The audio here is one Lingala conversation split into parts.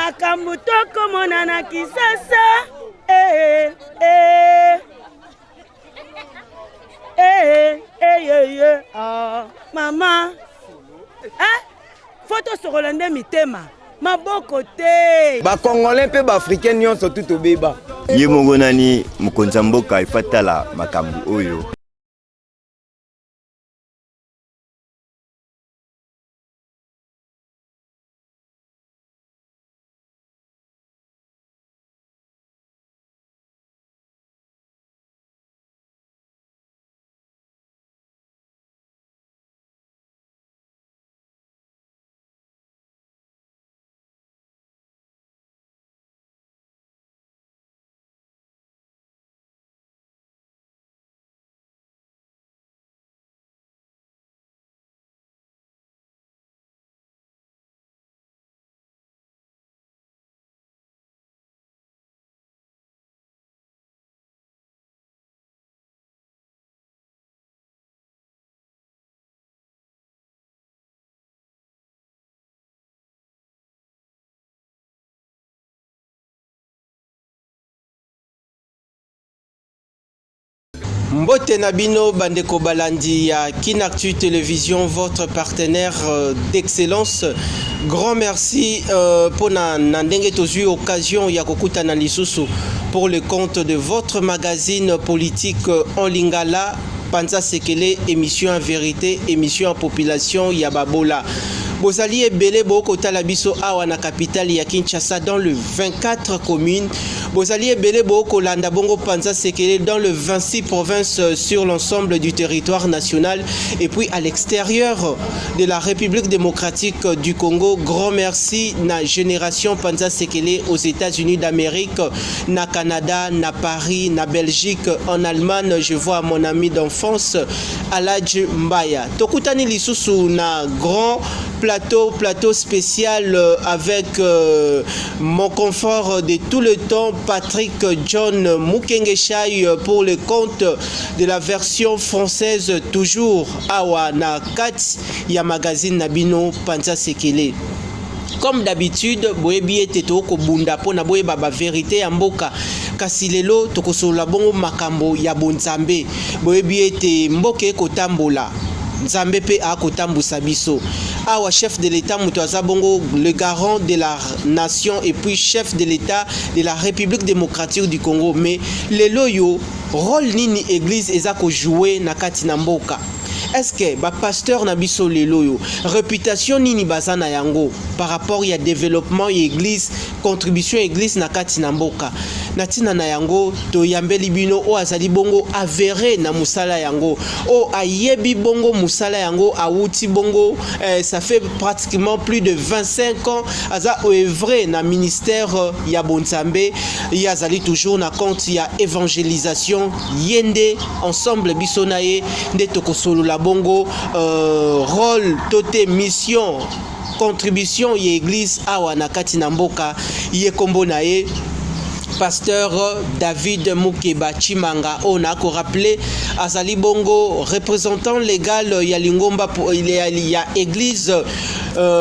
makambo tokomona na Kisasa. Mama. Photo sur Hollandais mitema. Maboko te. Ba Congolais pe ba Africain nyonso tout obeba. Ye mongonani mukonza mboka ifatala makambo oyo. Mbote Nabino Bandeko Balandi à Kinactu Télévision, votre partenaire d'excellence. Grand merci pour Nandenge Tozu, occasion Yakokuta Nalisusu pour le compte de votre magazine politique en Lingala. Panza Sekele, émission en vérité, émission en population Yababola. Bozali ebele boko talabiso awa na capitale ya Kinshasa dans le 24 communes. Bozali ebele boko landa bongo Panza Sekele dans le 26 provinces sur l'ensemble du territoire national et puis à l'extérieur de la République démocratique du Congo. Grand merci na génération Panza Sekele aux États-Unis d'Amérique, na Canada, na Paris, na Belgique, en Allemagne. Je vois mon ami d'enfance Aladj Mbaya. Tokutani lisusu na grand plateau spécial avec mon confort de tout le temps, Patrick John Mukengeshai, pour le compte de la version française, toujours awa na kat ya magazine Nabino Panza Sekele. Comme d'habitude, boyebi ete toko bunda po na boyeba ba vérité ya mboka kasi lelo tokosola bongo makambo ya bonzambe. Boyebi ete mboke kotambola Nzambe pe akotambusa biso. Awa chef de l'État Mutuaza Bongo, le garant de la nation et puis chef de l'État de la République démocratique du Congo. Mais le loyo rôle nini église ezako jouer na kati na mboka. Est-ce que ba pasteur na biso lelo yo réputation nini bazana yango par rapport ya développement ya église, contribution église na kati na mboka natina na yango to yambeli bino o azali bongo avéré na musala yango o ayebi bongo musala yango awuti bongo ça fait pratiquement plus de 25 ans aza œuvré na ministère ya bonzambe ya azali toujours na compte ya évangélisation yende ensemble biso na ye nde tokosolo la bongo rôle tote mission contribution ya église awa na kati na mboka ye kombo na ye Pasteur David Mukeba Chimanga, on a rappelé Azali Bongo, représentant légal Yalingomba pour il y a église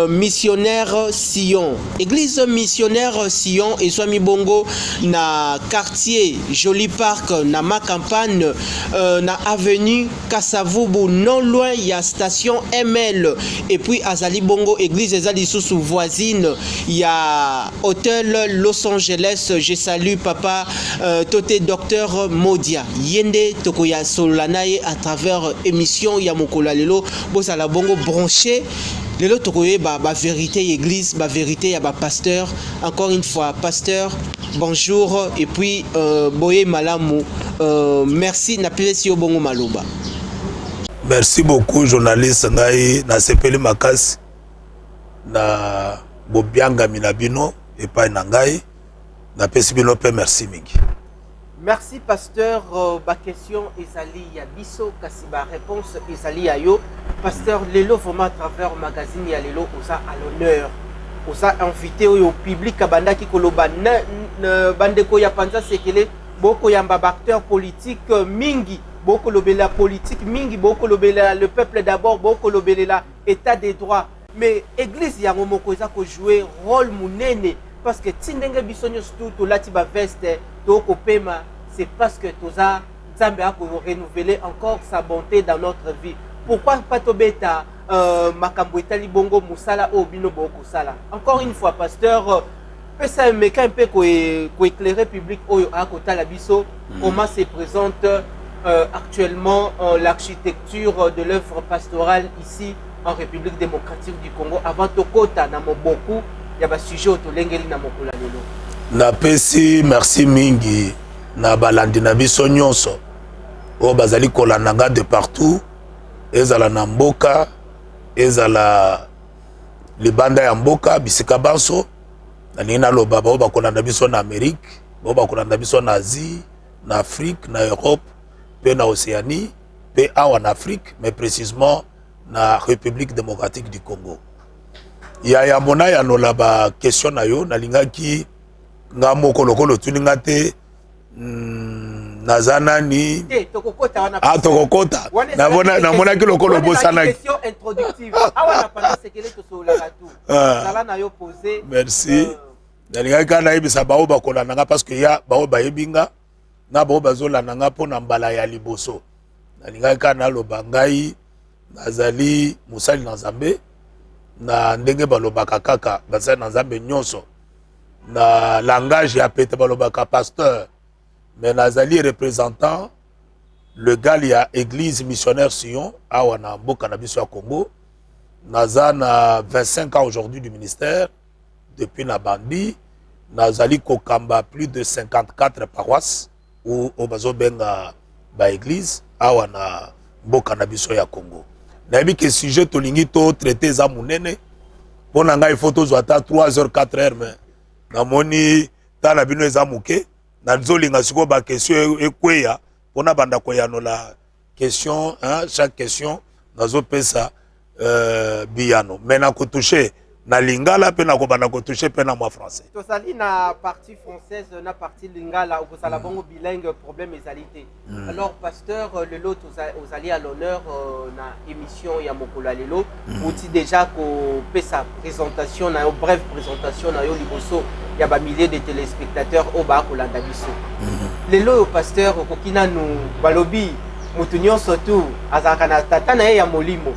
missionnaire Sion. Église missionnaire Sion et Swami Bongo na quartier Joli Park na ma campagne na avenue Kasavubu non loin il y a station ML et puis Azali Bongo église Azali sous voisine il y a hôtel Los Angeles. Je salue papa Toté docteur Modia Yende Tokoya Solanaye à travers émission ya Mokola lelo bozala bongo branché lelo tokoye ba vérité église ba vérité ya ba pasteur. Encore une fois pasteur bonjour et puis boye malamu merci na pesi yo bongo maloba. Merci beaucoup journaliste ngai na sepeli makasi na bobianga minabino et pas na ngai. Merci mingi. Merci pasteur. Ma question ezali ya biso kasi ba réponse ezali ya yo pasteur lelo vraiment à travers le magazine ya lelo osa à l'honneur osa invité au public abanda ki koloba bandeko ya Panza Sekele boko ya acteur politique mingi boko lobela politique mingi boko lobela le peuple d'abord boko lobela état des droits mais église ya ngomoko eza ko jouer rôle munene parce que tindenge bisonyo surtout to lati ba veste to kopema, c'est parce que toza Nzambe a renouveler encore sa bonté dans notre vie. Pourquoi pas tobeta makambo etali bongo musala o bino boko sala. Encore une fois pasteur pesa meka un peu ko éclairer public oyo akota la biso comment se présente actuellement l'architecture de l'œuvre pastorale ici en République démocratique du Congo avant tokota na moboku ya ba sujet otolengeli na mokula lelo. Na pesi merci mingi na balandi na biso nyonso o bazali kolananga de partout ezala na mboka ezala libanda ya mboka bisika banso na nina loba ba bakolanda biso na Amérique ba bakolanda biso na Asie na Afrique na Europe pe na Océanie pe awa na Afrique mais précisément na République démocratique du Congo. Ya mona ya no la ba question na yo na lingaki nga moko lokolo tuninga te nazana ni tokokota wana tokokota na mona ki lokolo bosana question introductive awa na panda sekele to sola tu sala na yo poser merci na lingaki kana ibisa ba obakola nanga parce que ya ba obayebinga na ba obazola nanga pona mbala ya liboso na lingaki kana lobangai nazali musali na Nzambe na ndenge balobaka kaka bazali na Nzambe nyonso na langage ya pete balobaka pasteur mais nazali représentant le gali ya église missionnaire Sion awa na mboka na biso ya Congo naza na 25 ans aujourd'hui du ministère depuis na bandi nazali kokamba plus de 54 paroisses ou bazobenga ba église awa na mboka na biso ya Congo. Nayebi ke sujet tolingi to traiter za munene pona ngai photo zo ata 3h 4h mais namoni tala bino eza muke na nzolinga siko ba question ekweya pona banda koyano la question chaque question nazo pesa biyano mais na ko toucher na lingala pe na ko banda ko toucher pe na moi français to sali na partie française na partie lingala ou sala bongo bilingue problème ezalité. Alors pasteur le lot aux alliés à l'honneur na émission ya mokolo lelo outi déjà ko pesa présentation na brève présentation na yo liboso ya ba milliers de téléspectateurs au ba ko landa biso lelo au pasteur ko kinanu balobi mutu nyonso tu azaka na tata na ye ya molimo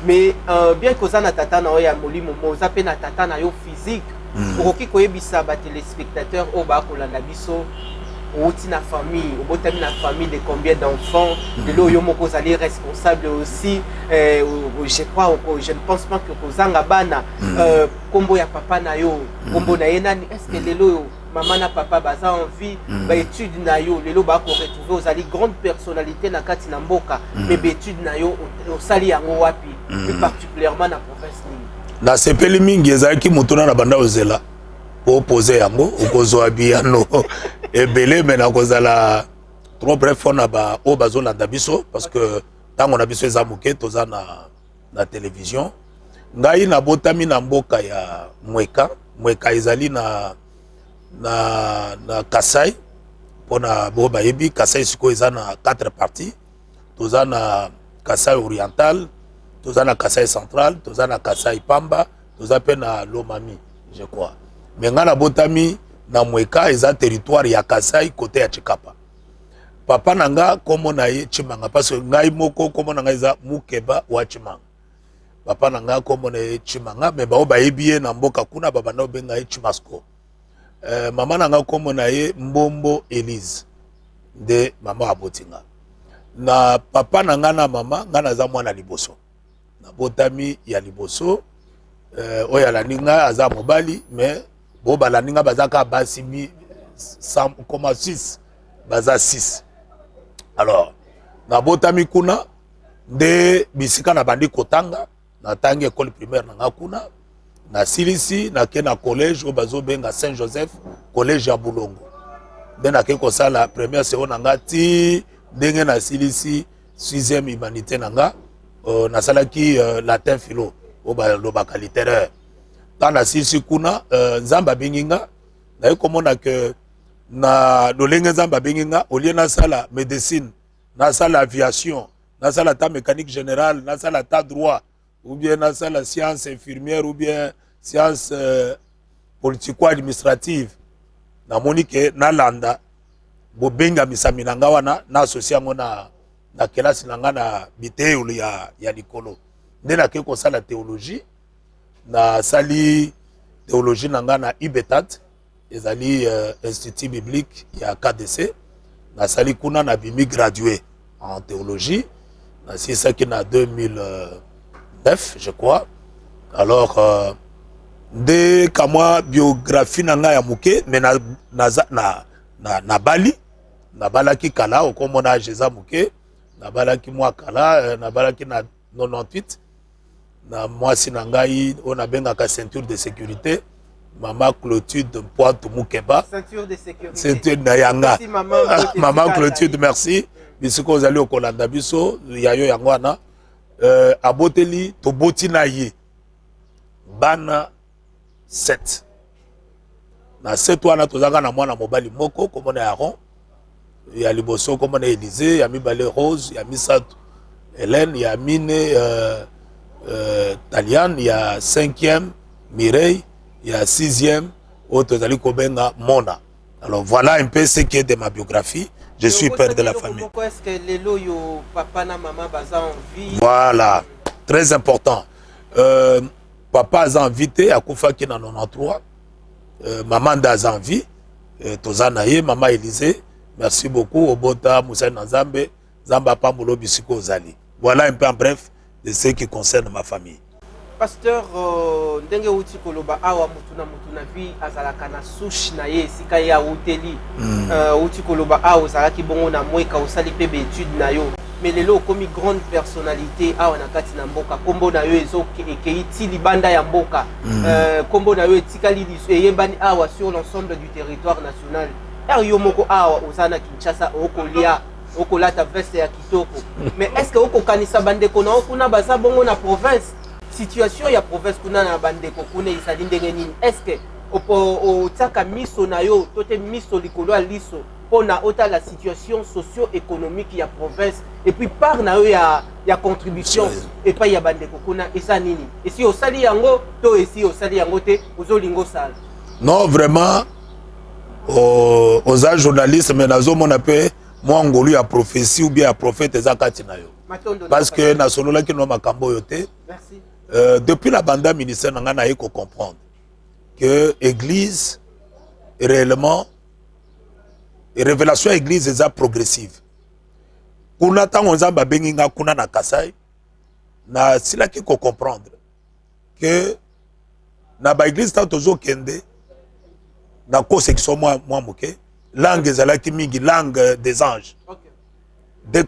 mais bien koza na tata na yo ya molimo moza pe na tata na yo physique okoki koyebisa ba téléspectateurs o ba kolanda biso outi na famille obotami na famille de combien d'enfants de lo yo moko zali responsable aussi je crois je ne pense pas que kozanga bana kombo ya papa na yo kombo na ye nani est-ce que lelo yo maman na papa baza en vie ba étude na yo lelo ba ko retrouver aux ali grande personnalité na kati na mboka mais ba étude na yo au sali yango wapi plus particulièrement na province ni na sepeli mingi ezaki mutuna na banda ozela po poser yango okozwa biano ebele mais na kozala trop bref on ba o bazolanda biso parce que tango na biso eza muke toza na télévision ngai na botami na mboka ya mweka ezali na Kasai pona bo bayebi Kasai siko eza na 4 parties toza na Kasai oriental toza na Kasai central toza na Kasai pamba toza pe na Lomami je crois mais nga na botami na mweka eza territoire ya Kasai côté ya Chikapa papa nanga komo na ye Chimanga parce que ngai moko komo na ngai eza Mukeba wa Chimanga papa nanga komo na ye Chimanga mais ba bayebi na mboka kuna baba na benga ye Chimasko. Mama nanga komo na ye Mbombo Elise de mama abotinga na papa nanga na mama ngana za mwana liboso na botami ya liboso oya la ninga aza mobali mais bo bala ninga bazaka basi 100,6 baza 6 alors na botami kuna de bisika na bandi kotanga na tangi école primaire nanga kuna na silisi na ke na collège o bazo benga Saint Joseph collège ya Bulongo de na ke ko sala première seconde nanga ti ndenge na silisi 6e humanité nanga na salaki latin philo o ba lobaka littéraire ta na silisi kuna nzamba benginga na komona que na lolenge nzamba benginga au lieu na sala médecine na sala aviation na sala ta mécanique générale na sala ta droit ou bien na la science infirmière ou bien science politico-administrative. Namoni ke na landa bobenga misami na nga wana na associé yango na kelasi na nga na biteyolo ya likolo. Nde nake kosala théologie na sali théologie na nga na IBETAT ezali institut biblique ya KDC na sali kuna na bimi gradué en théologie na sisaki na 2009 je crois. Alors de kamwa biographie na nga ya muke mais na Bali na balaki kala okomona jeza muke na balaki mwa kala na balaki na 98 na mwasi na ngai on abengaka ceinture de sécurité Maman Clotilde Pointe Mukeba. Ceinture de sécurité. Ceinture na yanga. Merci, maman. Maman Clotilde, merci. Bisiko ozali okolanda biso yayo yango wana. Aboteli toboti na ye. Bana 7. Na 7 wana tozanga na mwana mobali moko komona Aaron. Ya liboso komona Élysée, ya mibale Rose, ya misato Hélène, ya mine Taliane, ya 5e Mireille. Il y a 6e, autre Kobenga Mona. Alors voilà un peu ce qui est de ma biographie. Je suis père de la famille. Est-ce que les loyaux, papa et maman baza en vie? Voilà, très important. Papa a invité à Koufa qui est en 93. Maman a en vie. Tozanaye, maman Élysée. Merci beaucoup. Obota, Moussa Nzambe, Zamba Pambulo Bisiko Zali. Voilà un peu en bref de ce qui concerne ma famille. Pasteur, ndenge uti koloba awa mutuna vi azalaka na sushi na ye sika ya hoteli. Uti koloba awa ozalaki bongo na mweka osali pe étude na yo. Mais lelo komi grande personnalité awa na kati na mboka. Kombo na yo ezo ekeiti libanda ya mboka. Kombo na yo etikali eyebani awa sur l'ensemble du territoire national. Yo moko awa ozana Kinshasa okolia okolata veste ya kitoko. Mais est-ce que okokanisa bandeko na okuna baza bongo na province? Situation ya province kuna na bandeko kuna isali ndenge nini? Est-ce que otaka miso na yo tote miso likolo ya liso pona ota la situation socio-économique ya province et puis par na yo ya contribution et pas ya bandeko kuna esa nini? Et si osali yango to esi osali yango te ozolingo sala? Non, vraiment aux journalistes mais nazo mona pe moi ngolu ya prophétie ou bien ya prophète ezakati na yo. Parce que na solola ki no makambo yo te. Merci. Depuis la bande ministère, on a comprendre que l'église, réellement, la révélation de l'église est progressive. Quand on a benginga kuna na Kasai, na sila qui ko comprendre que na ba église tant tozo kende na ko section moi moké langue ezalaki mingi langue des anges. Okay. Des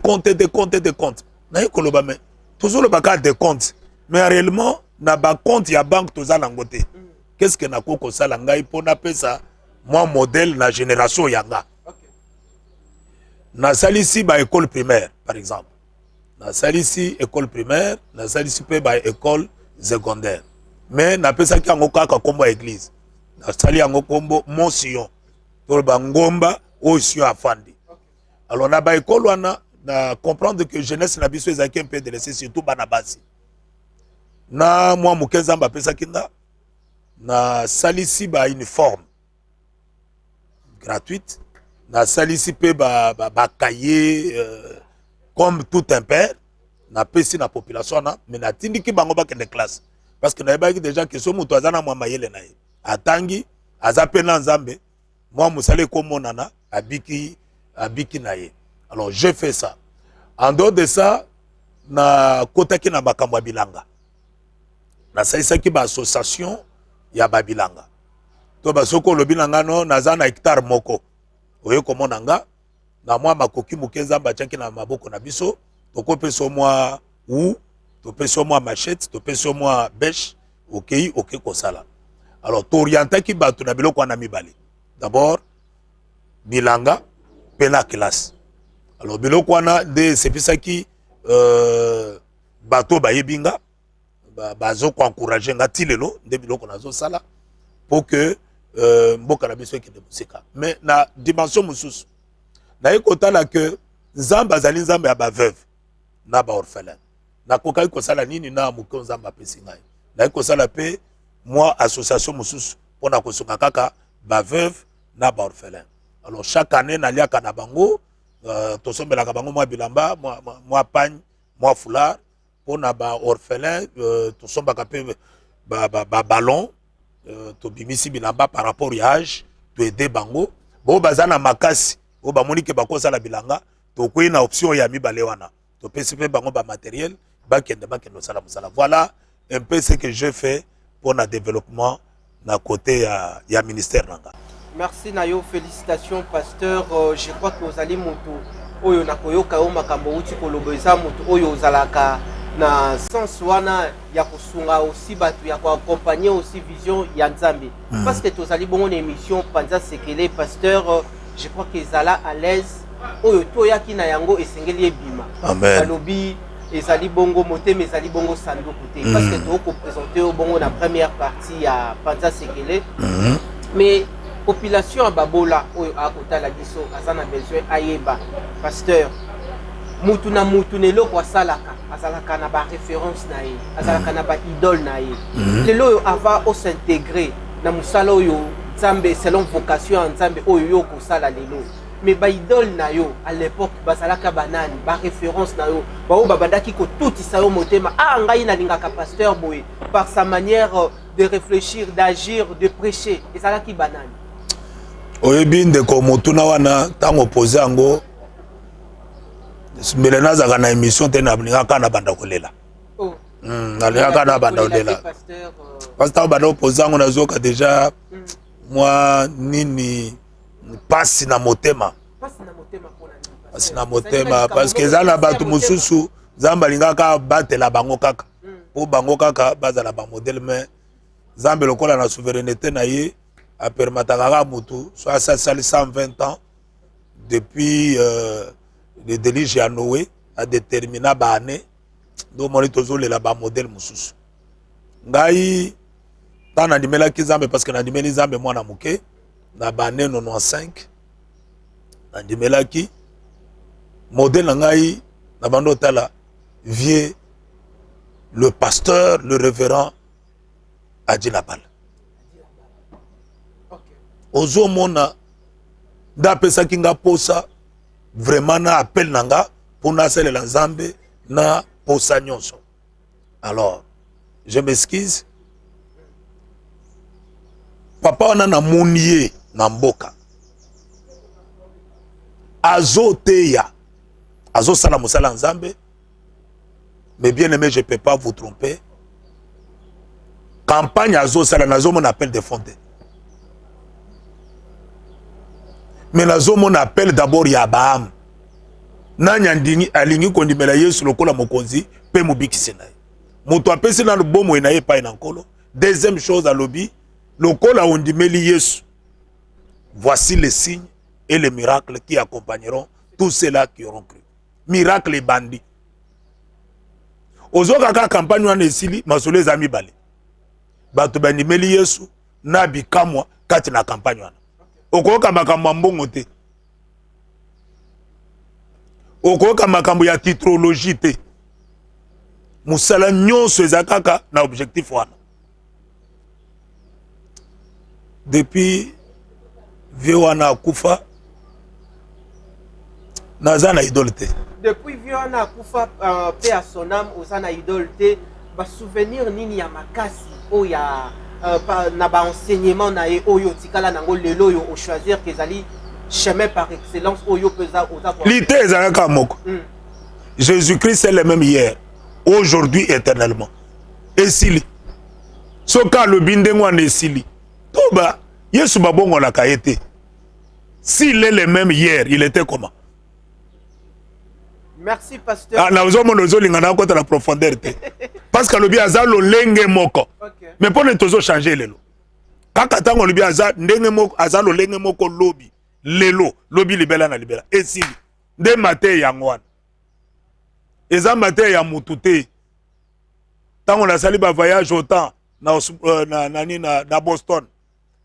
comptes. Na yekoloba mais toujours le baka des comptes. Mais réellement, na ba compte ya banque toza langote. Qu'est-ce que na koko sala ngai pour na pesa moi modèle na génération yanga. Okay. Na salisi ba école primaire par exemple. Na salisi école primaire, na salisi pe ba école secondaire. Mais na pesa ki yango kaka kombo église. Na sali yango kombo Monsiyon. To ba ngomba o sio afandi. Alors na ba école wana na comprendre que jeunesse na biso ezaki un peu de laisser surtout bana basi. Na moi mukenza mba pesa kinga na salisi ba uniforme gratuite na salisi pe ba cahier comme tout un père na pesi na population na mais na tindiki bango ba kende classe parce que na yebaki déjà que so muto azana mwa mayele na ye atangi azape na nzambe moi musale ko monana abiki na ye. Alors je fais ça. En dehors de ça na kotaki na makambo ya bilanga. Na saisaki ba association ya babilanga. To ba soko lobi nanga no naza na hectare moko. Oye komona nga na mwa makoki mukenza mbachaki na maboko na biso to kopeso mwa ou to peso mwa machette to peso mwa bêche okei kosala. Alors to orientaki bato na biloko na mibale. D'abord bilanga pena classe. Alors biloko wana de sepisaki bato ba yebinga bazo ko encourager ngati lelo nde biloko nazo sala pour que mboka na biso ekende musika. Mais na dimension mususu na ekotala que nzamba azali nzamba ya ba veuve na ba orphelin na kokaki kosala nini na muko nzamba pesi ngai na ekosala pe moi association mususu pour na kosunga kaka ba veuve na ba orphelin. Alors chaque année naliaka na bango tosombelaka bango mwa bilamba mwa pagne mwa foulard pour na ba orphelin tosombaka pe ba ballon tobimisi bilamba par rapport à âge to aider bango bo bazana makasi o ba monike bakosa la bilanga to koyi na option ya mibale wana to pesi pe bango ba matériel bakende sala musala. Voilà un peu ce que je fais pour le développement na côté ya ministère nanga. Merci Nayo, félicitations pasteur. Je crois que vous allez moto oyo na koyoka o makambo uti kolobeza moto oyo zalaka na sens wana ya kusunga aussi batu ya accompagner aussi vision ya Nzambe. Parce que tu allez bon une émission Panza Sekele pasteur, je crois que zala à l'aise oyo to yaki na yango esengeli ebima. Amen. Alobi ezali bongo moté mais ezali bongo sanduku te parce que tu ko présenter au bongo na première partie ya Panza Sekele. Mais population à Babola oyo akotala biso azana besoin ayeba pasteur mutu na mutu nelo kwa salaka azalaka na ba référence na ye azalaka na ba idole na ye lelo oyo ava o s'intégrer na musala oyo Nzambe selon vocation ya Nzambe oyo yo ko sala lelo mais ba idole na yo à l'époque bazalaka banani ba référence na yo ba o babandaki ko tuti sa yo motema ngai na lingaka pasteur boye par sa manière de réfléchir d'agir de prêcher ezalaki banani oyebi ndeko motuna wana tango opposé yango mbele nazaka na émission te nalingaka na banda kolela nalingaka na banda kolela parce que banda opposé yango nazoka déjà mwa nini pasi na motema pasi na motema parce que eza na bato mosusu Nzambe alingaka batela bango kaka po bango kaka bazala ba modèle mais Nzambe lokola na souveraineté na ye a permettre mutu soit ça 120 ans depuis le déluge à Noé a déterminé ba année do monitozo le la ba modèle mususu ngai tana ndimela kizambe parce que na ndimeli Nzambe mwana muke na ba année 95 na ndimela ki modèle ngai na bando tala vieux le pasteur le révérend Adjila Bal. Ozo mona da pesa kinga posa vraiment na appel nanga pour na sele la Nzambe na posa nyonso. Alors je m'excuse papa wana na mounier na mboka azo teya azo sala musala Nzambe mais bien aimé je peux pas vous tromper campagne azo sala nazo mon appel de fondé. Mais la zone appelle d'abord Yabam. Nanya ndini alingi kondimela Yesu lokola mokonzi pe mubikisi naye. Moto apesi na bomo na ye pa ina nkolo. Deuxième chose à lobby, lokola ondimeli Yesu. Voici les signes et les miracles qui accompagneront tous ceux-là qui auront cru. Miracle et bandit. Ozoka ka campagne wana esili masolo ezami bale. Bato bandimeli Yesu na bikamwa kati na campagne wana. Okoka makambo mbongo te. Okoka makambo ya titrologie te. Musala nyonso ezakaka na objectif wana. Depuis vieux wana akufa naza na idole te. Depuis vieux wana akufa paix à son âme ozana idole te ba souvenir nini ya makasi o ya na ba enseignement na ye oyo tikala nango lelo yo o choisir que zali chemin par excellence oyo pesa oza kwa lité ezaka moko. Jésus-Christ est le même hier, aujourd'hui, éternellement. Esili. Soka le bindengwa nesili. Toba Yesu babongo la kaete. S'il est le même hier, il était comment? Merci pasteur. Ah na ozomo nozo lingana ko la profondeur te. Parce que le bi azalo lenge moko. Mais pour ne tozo changer lelo. Kaka tango le bi azalo ndenge moko azalo lenge moko lobi. Lelo lobi libela na libela. Esili. Nde mate yangwana. Eza mate ya mutute. Tango na sali ba voyage autant na Boston.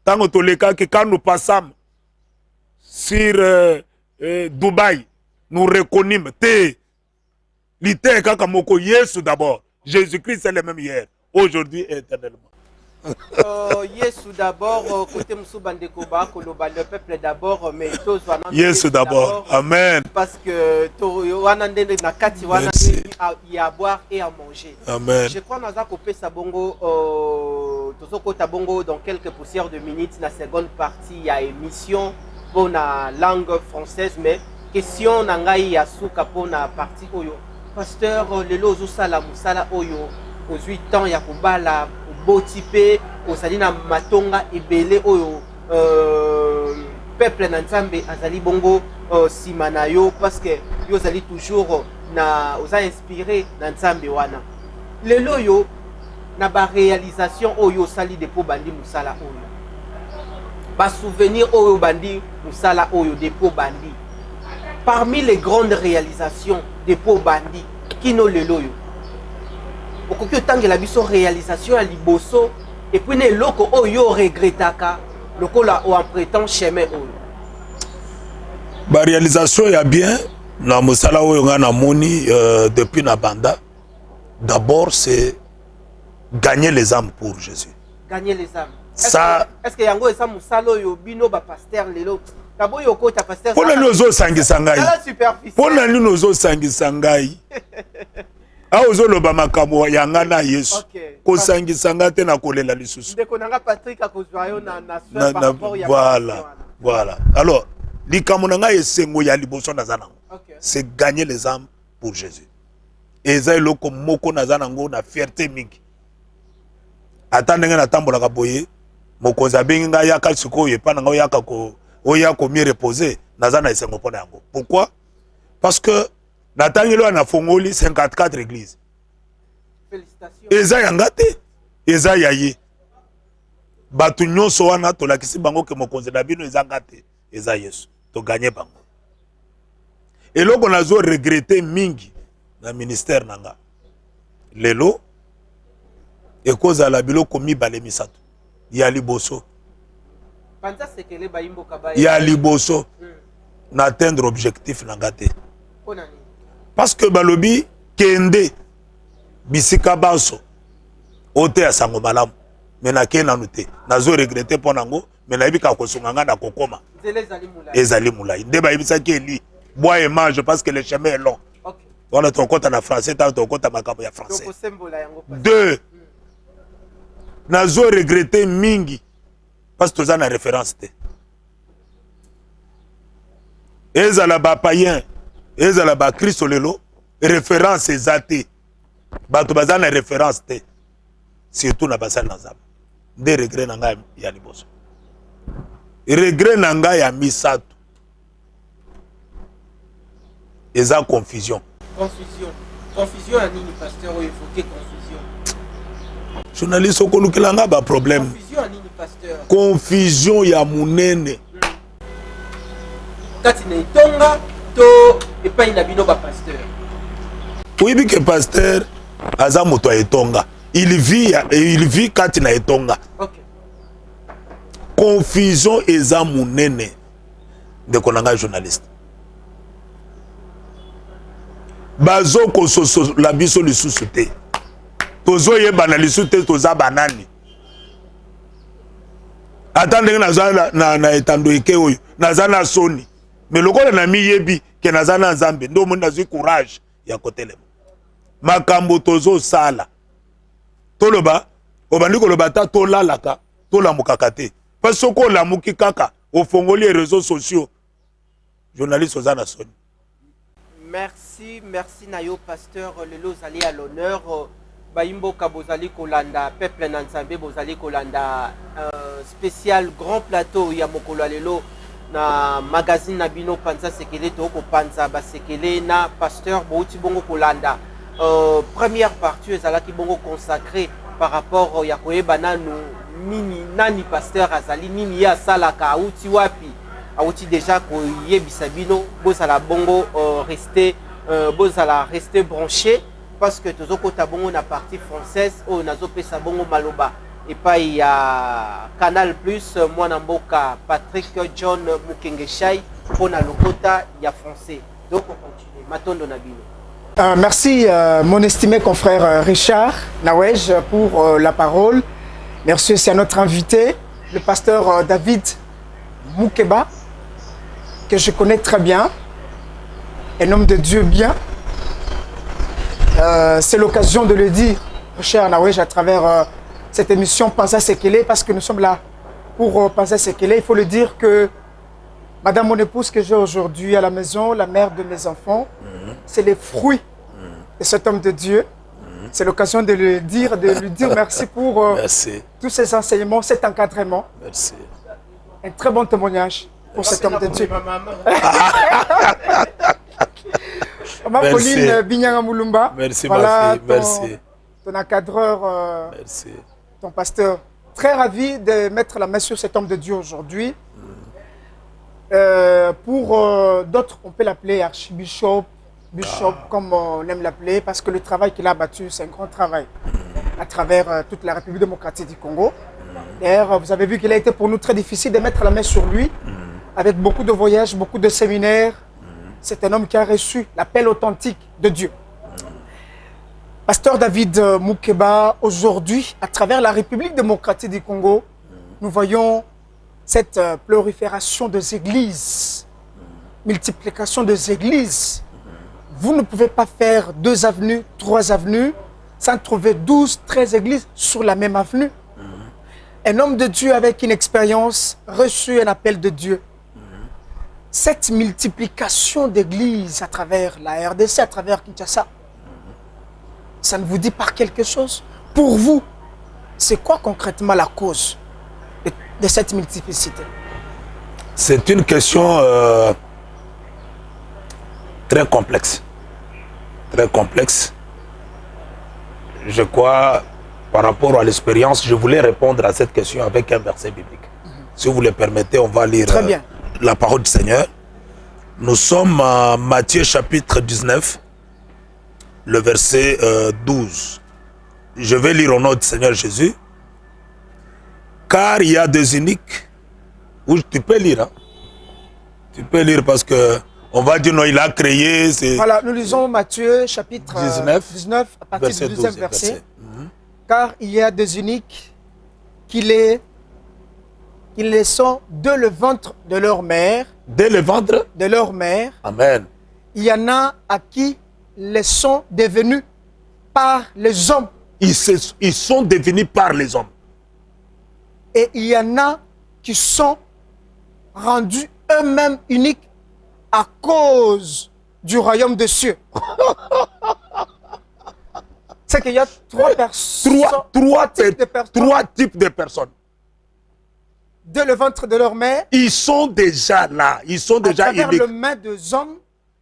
Tango toleka que quand nous passons sur Dubaï, nous reconnûmes l'ité kaka moko Yesu d'abord. Jésus-Christ est le même hier, aujourd'hui et éternellement. Yesu d'abord, côté Moussou Bandekoba, le peuple d'abord, mais tous Yesu d'abord. Amen. Parce que il y a à boire et à manger. Amen. Je crois que nous avons coupé ça bongo, dans quelques poussières de minutes. La seconde partie, il y a émission pour la langue française, mais question nangai ya souka pour la partie oyo. Pasteur, le lozo sala musala oyo, aux 8 ans, il y a kubala, botipe, aux salina matonga ebele oyo, peuple nanzambe azali bongo simanayo, parce que yo zali toujours na oza inspiré nanzambe wana. Le loyo na ba réalisation oyo sali depo bandi musala oyo. Ba souvenir oyo bandi musala oyo depo bandi. Parmi les grandes réalisations depo bandi kino le loyo. Okoki otangela biso réalisation à liboso et puis ne loko oyo regrettaka lokola o en prétend chemin oyo. Ba réalisation ya bien na musala oyo nga na moni depuis na banda. D'abord c'est gagner les âmes pour Jésus. Gagner les âmes. Est-ce que yango esa musala oyo bino ba pasteur lelo kabo yoko ta pasteur. Pona nozo sangisa ngai. Pona nozo sangisa ngai. Aozoloba makambo ya nga na Yesu. Ko sangisa nga te na kolela lisusu. Ndeko nanga Patrick akozwa yo na soeur par rapport ya. Voilà. Alors, likambo nanga esengo ya liboso nazana. C'est gagner les âmes pour Jésus. Eza eloko moko nazana ngo na fierté mingi. Atandenge na tambola ka boye, mokonza bengi nga yaka siko ye pa nga yaka ko oya ko mieux reposer nazana esengo pona yango. Pourquoi? Parce que natangelo na fongoli 54 églises. Félicitations. Eza yangate, eza yaye. Batu nyonso wana to lakisi bango ke mokonza na bino eza ngate, eza Yesu. To gagner bango. Eloko nazo regretter mingi na ministère nanga. Lelo ekoza la biloko mibale misato. Ya liboso. Panza sekele ba imbo kabaya. Ya liboso. Na atteindre objectif nanga te. Parce que balobi kende bisika baso ote ya sango malamu. Mena ke nanu te. Nazo regretter ponango, mena ibika kosunga nga na kokoma. Ezali mulai. Ndeba ibisa ke li bois et mange parce que le chemin est long. Okay. Voilà ton compte en français, ton compte en makambo ya français. Deux. Nazo regretter mingi parce que toza na référence te. Ezala ba païen, ezala ba Christo lelo, référence ezate. Bato baza na référence te. Surtout na basal na zaba. Nde regret nanga ya liboso. Regret nanga ya misato. Eza confusion. Confusion à nini pasteur ou évoquer confusion. Journaliste okolukilanga ba problème. Confusion à nini pasteur. Confusion ya munene. Kati na itonga to epai na bino ba pasteur. Oui bi que pasteur aza moto etonga. Il vit kati na etonga. OK. Confusion eza munene. De konanga journaliste. Bazo ko soso la biso lisusu te. Tozo yeba na lisusu te toza banani. Attendez na etando eke oyo. Nazana soni. Mais lokola na miyebi ke nazana nzambe ndo mo nazwi courage ya kotelema. Makambo tozo sala. Toloba obandi koloba ta tolalaka tolamukaka te. Parce que ko lamuki kaka ofongoli réseaux sociaux. Journaliste ozana soni. Merci Nayo pasteur lelo zali à l'honneur baimbo kabozali kolanda peuple nanzambe bozali kolanda spécial grand plateau ya mokolo lelo na magazine na bino panza sekele to ko panza ba sekele na pasteur bouti bongo kolanda première partie ezalaki bongo consacré par rapport ya koyeba nani pasteur azali nini ya salaka auti wapi auti déjà koyebisa bino bozala bongo rester branché parce que tozokota bongo na partie française o nazopesa bongo maloba et pas il y a Canal Plus mwana mboka Patrick John Mukengeshai pour na lokota ya français donc on continue matondo na bino. Merci mon estimé confrère Richard Nawej pour la parole. Merci, c'est à notre invité, le pasteur David Moukeba, que je connais très bien, un homme de Dieu bien. C'est l'occasion de le dire, cher Naouej, à travers cette émission Panza Sekele, parce que nous sommes là pour Panza Sekele. Il faut le dire que Madame mon épouse que j'ai aujourd'hui à la maison, la mère de mes enfants, c'est les fruits de cet homme de Dieu. C'est l'occasion de lui dire merci pour Merci. tous ces enseignements, cet encadrement. Merci. Un très bon témoignage pour cet homme de Dieu. Maman Pauline Binyanga Moulumba. Merci, voilà ma fille. Merci. Ton encadreur, Merci. ton pasteur. Très ravi de mettre la main sur cet homme de Dieu aujourd'hui. Pour d'autres, on peut l'appeler archibishop, bishop, comme on aime l'appeler, parce que le travail qu'il a abattu, c'est un grand travail à travers toute la République démocratique du Congo. D'ailleurs, vous avez vu qu'il a été pour nous très difficile de mettre la main sur lui, avec beaucoup de voyages, beaucoup de séminaires. C'est un homme qui a reçu l'appel authentique de Dieu. Pasteur David Moukeba, aujourd'hui, à travers la République démocratique du Congo, nous voyons cette prolifération des églises, multiplication des églises. Vous ne pouvez pas faire 2 avenues, 3 avenues, sans trouver 12, 13 églises sur la même avenue. Un homme de Dieu avec une expérience reçu un appel de Dieu. Cette multiplication d'églises à travers la RDC, à travers Kinshasa, ça ne vous dit pas quelque chose? Pour vous, c'est quoi concrètement la cause de cette multiplicité? C'est une question très complexe. Très complexe. Je crois, par rapport à l'expérience, je voulais répondre à cette question avec un verset biblique. Si vous le permettez, on va lire la parole du Seigneur. Nous sommes à Matthieu chapitre 19, le verset 12. Je vais lire au nom du Seigneur Jésus. Car il y a des uniques. Où tu peux lire, hein? Tu peux lire parce que on va dire non, il a créé. Voilà, nous lisons Matthieu chapitre 19 à partir du 12e verset. Car il y a des uniques qui les sont de le ventre de leur mère. Dès le ventre de leur mère. Amen. Il y en a à qui les sont devenus par les hommes. Ils sont devenus par les hommes. Et il y en a qui sont rendus eux-mêmes uniques à cause du royaume des cieux. C'est qu'il y a 3 personnes. 3 types de personnes. De le ventre de leur mère. Ils sont déjà là. Ils sont déjà uniques. À travers le main des hommes.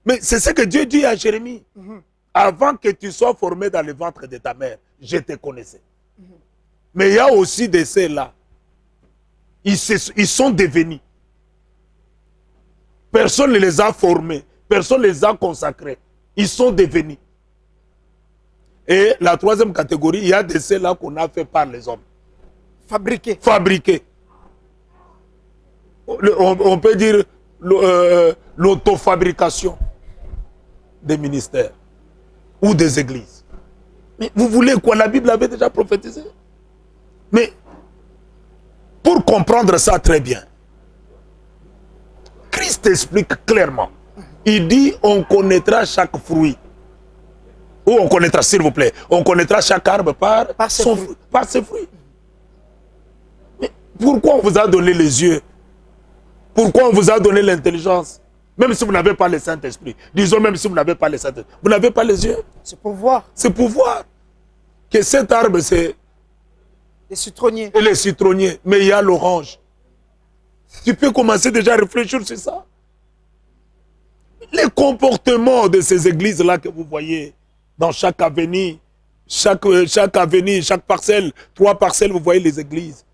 Mais c'est ce que Dieu dit à Jérémie. Avant que tu sois formé dans le ventre de ta mère, je te connaissais. Mais il y a aussi de ceux-là. Ils sont devenus. Personne ne les a formés. Personne ne les a consacrés. Ils sont devenus. Et la 3e catégorie, il y a de ceux-là qu'on a fait par les hommes. Fabriqués. Fabriqués. On peut dire l'autofabrication des ministères ou des églises. Mais vous voulez quoi? La Bible avait déjà prophétisé. Mais pour comprendre ça très bien, Christ explique clairement. Il dit on connaîtra chaque fruit. Ou on connaîtra, s'il vous plaît, on connaîtra chaque arbre par ses fruits. Mais pourquoi on vous a donné les yeux? Pourquoi on vous a donné l'intelligence? Même si vous n'avez pas le Saint-Esprit. Disons même si vous n'avez pas le Saint-Esprit. Vous n'avez pas les yeux. C'est pour voir. C'est pour voir que cet arbre, c'est les citronniers. Et les citronniers. Mais il y a l'orange. Tu peux commencer déjà à réfléchir sur ça. Les comportements de ces églises-là que vous voyez dans chaque avenue, chaque parcelle, 3 parcelles, vous voyez les églises.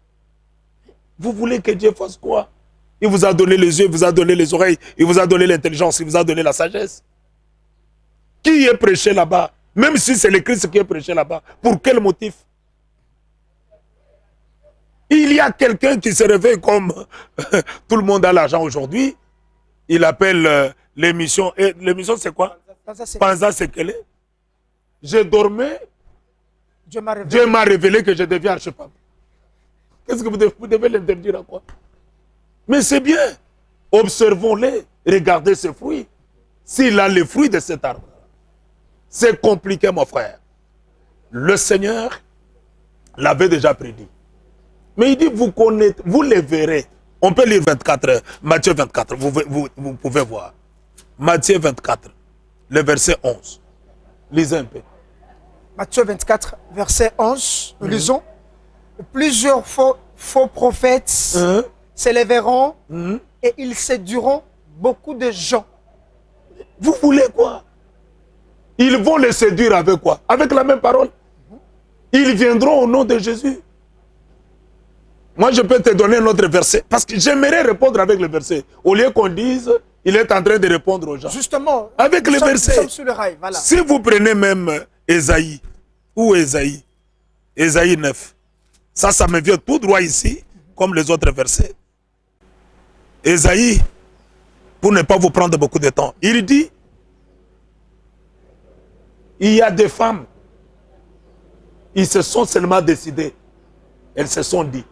Vous voulez que Dieu fasse quoi? Il vous a donné les yeux, il vous a donné les oreilles, il vous a donné l'intelligence, il vous a donné la sagesse. Qui est prêché là-bas? Même si c'est le Christ qui est prêché là-bas, pour quel motif? Il y a quelqu'un qui se réveille comme tout le monde a l'argent aujourd'hui. Il appelle l'émission. Et l'émission, c'est quoi? Panza Sekele. Je dormais. Dieu m'a révélé que je deviens archipel. Qu'est-ce que vous devez l'interdire à quoi? Mais c'est bien. Observons-les, regardez ses fruits. S'il a les fruits de cet arbre, c'est compliqué, mon frère. Le Seigneur l'avait déjà prédit. Mais il dit, vous les verrez. On peut lire 24, Matthieu 24, vous pouvez voir. Matthieu 24, le verset 11. Lisez un peu. Matthieu 24, verset 11, nous lisons. Plusieurs faux prophètes s'élèveront et ils séduiront beaucoup de gens. Vous voulez quoi? Ils vont les séduire avec quoi? Avec la même parole. Ils viendront au nom de Jésus. Moi, je peux te donner un autre verset. Parce que j'aimerais répondre avec le verset. Au lieu qu'on dise, il est en train de répondre aux gens. Justement, avec le verset. Nous sommes sur le rail, voilà. Si vous prenez même Ésaïe, ou Ésaïe 9, ça me vient tout droit ici, comme les autres versets. Ésaïe, pour ne pas vous prendre beaucoup de temps, il dit, il y a des femmes, ils se sont seulement décidées, elles se sont dit,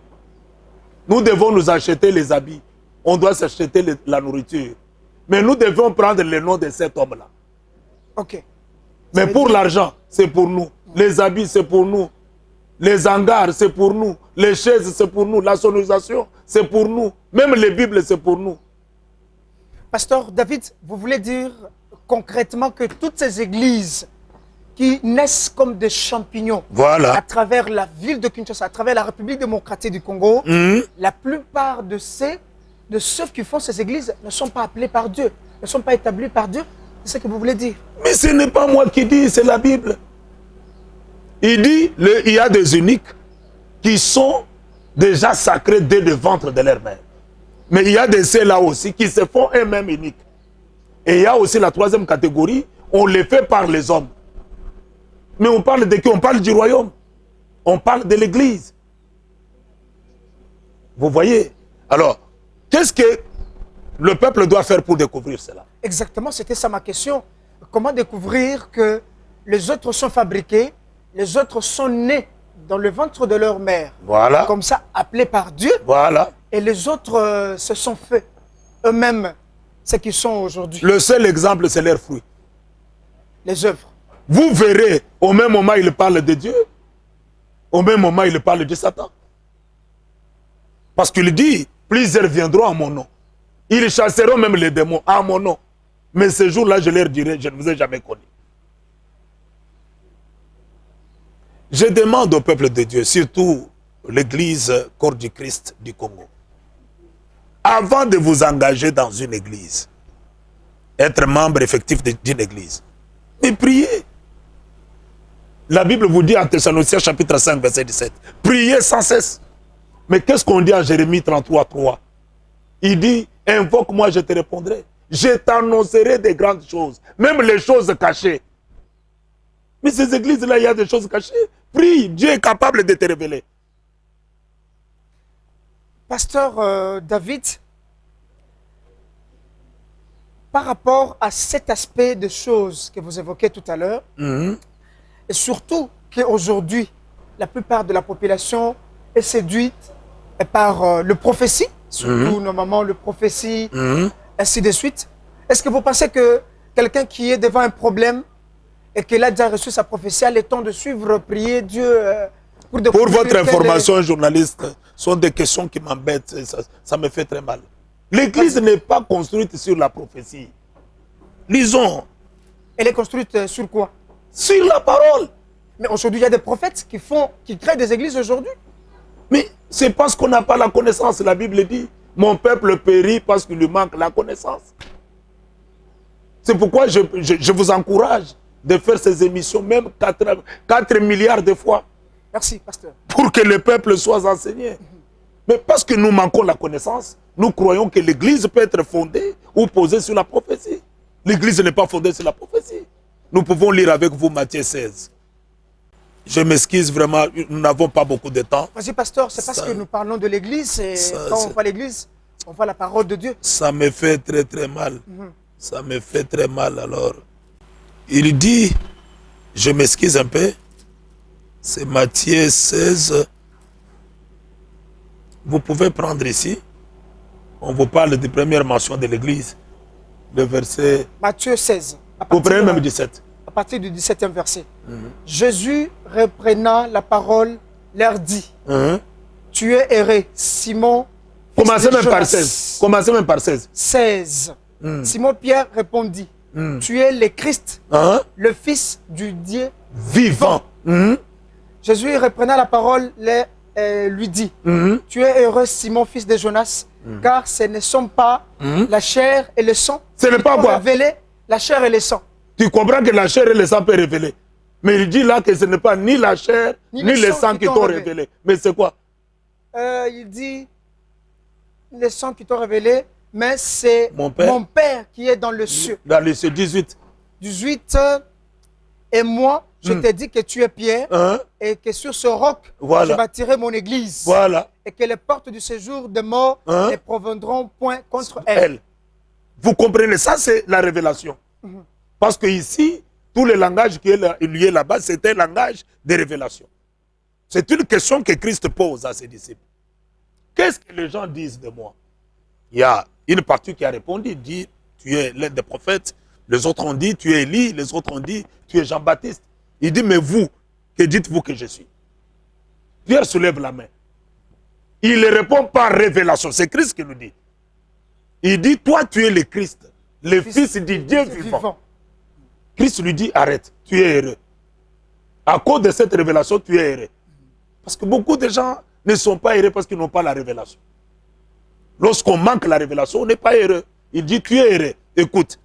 nous devons nous acheter les habits, on doit s'acheter la nourriture, mais nous devons prendre le nom de cet homme-là. Ok. Mais pour l'argent, c'est pour nous. Les habits, c'est pour nous. Les hangars, c'est pour nous. Les chaises, c'est pour nous. La sonorisation, c'est pour nous. Même les Bibles, c'est pour nous. Pasteur David, vous voulez dire concrètement que toutes ces églises qui naissent comme des champignons à travers la ville de Kinshasa, à travers la République démocratique du Congo, la plupart de ceux qui font ces églises ne sont pas appelés par Dieu, ne sont pas établis par Dieu. C'est ce que vous voulez dire? Mais ce n'est pas moi qui dis, c'est la Bible. Il dit, il y a des uniques qui sont déjà sacrés dès le ventre de leur mère. Mais il y a des ceux-là aussi qui se font eux-mêmes uniques. Et il y a aussi la troisième catégorie, on les fait par les hommes. Mais on parle de qui? On parle du royaume. On parle de l'église. Vous voyez? Alors, qu'est-ce que le peuple doit faire pour découvrir cela? Exactement, c'était ça ma question. Comment découvrir que les autres sont fabriqués, les autres sont nés dans le ventre de leur mère. Voilà. Comme ça, appelés par Dieu. Voilà. Et les autres se sont faits eux-mêmes ce qu'ils sont aujourd'hui. Le seul exemple, c'est leurs fruits. Les œuvres. Vous verrez, au même moment, il parle de Dieu. Au même moment, il parle de Satan. Parce qu'il dit, plusieurs viendront à mon nom. Ils chasseront même les démons à mon nom. Mais ce jour-là, je leur dirai, je ne vous ai jamais connu. Je demande au peuple de Dieu, surtout l'église Corps du Christ du Congo, avant de vous engager dans une église, être membre effectif d'une église, mais priez. La Bible vous dit en Thessaloniciens chapitre 5, verset 17, priez sans cesse. Mais qu'est-ce qu'on dit en Jérémie 33, 3? Il dit, invoque-moi, je te répondrai. Je t'annoncerai des grandes choses, même les choses cachées. Mais ces églises-là, il y a des choses cachées. Prie, Dieu est capable de te révéler. Pasteur David, par rapport à cet aspect de choses que vous évoquez tout à l'heure, et surtout qu'aujourd'hui, la plupart de la population est séduite par le prophétie, surtout normalement le prophétie, ainsi de suite. Est-ce que vous pensez que quelqu'un qui est devant un problème et qu'il a déjà reçu sa prophétie, a le temps de suivre, prier Dieu pour votre information, journaliste, sont des questions qui m'embêtent, ça me fait très mal. L'église n'est pas construite sur la prophétie. Lisons. Elle est construite sur quoi? Sur la parole. Mais aujourd'hui, il y a des prophètes qui créent des églises aujourd'hui. Mais c'est parce qu'on n'a pas la connaissance. La Bible dit, mon peuple périt parce qu'il lui manque la connaissance. C'est pourquoi je vous encourage de faire ces émissions, même 4 milliards de fois. Merci, pasteur. Pour que le peuple soit enseigné. Mais parce que nous manquons la connaissance, nous croyons que l'église peut être fondée ou posée sur la prophétie. L'église n'est pas fondée sur la prophétie. Nous pouvons lire avec vous Matthieu 16. Je m'excuse vraiment, nous n'avons pas beaucoup de temps. Vas-y, pasteur, c'est parce que nous parlons de l'église et quand on voit l'église, on voit la parole de Dieu. Ça me fait très très mal. Ça me fait très mal alors. Il dit, je m'excuse un peu, c'est Matthieu 16, Vous pouvez prendre ici, on vous parle de première mention de l'Église, le verset... Matthieu 16. Vous prenez même 17. À partir du 17e verset. Jésus, reprenant la parole, leur dit, tu es erré, Simon. Commencez même par 16. Commencez même par 16. 16. Simon Pierre répondit, tu es le Christ, le Fils du Dieu vivant. Jésus, reprenant la parole, lui dit, tu es heureux, Simon, fils de Jonas, car ce ne sont pas la chair et le sang Ce n'est pas quoi? révélé, la chair et le sang. Tu comprends que la chair et le sang peuvent révéler. Mais il dit là que ce n'est pas ni la chair, ni le sang qui t'ont révélé. Mais c'est quoi? Il dit, les sangs qui t'ont révélé, mais c'est mon Père qui est dans le cieux. Dans le cieux, 18. 18. Et moi, je t'ai dit que tu es Pierre, et que sur ce roc, je bâtirai mon église. Voilà. Et que les portes du séjour de mort ne proviendront point contre elle. Vous comprenez, ça c'est la révélation. Parce que ici, tout le langage qui est lié là-bas, c'est un langage de révélation. C'est une question que Christ pose à ses disciples. Qu'est-ce que les gens disent de moi? Il y a une partie qui a répondu, dit, tu es l'un des prophètes. Les autres ont dit, tu es Élie. Les autres ont dit, tu es Jean-Baptiste. Il dit, mais vous, que dites-vous que je suis? Pierre soulève la main. Il répond par révélation. C'est Christ qui nous dit. Il dit, toi, tu es le Christ, le Fils du Dieu vivant. Christ lui dit, arrête, tu es heureux. À cause de cette révélation, tu es heureux. Parce que beaucoup de gens ne sont pas heureux parce qu'ils n'ont pas la révélation. Lorsqu'on manque la révélation, on n'est pas heureux. Il dit, tu es heureux. Écoute,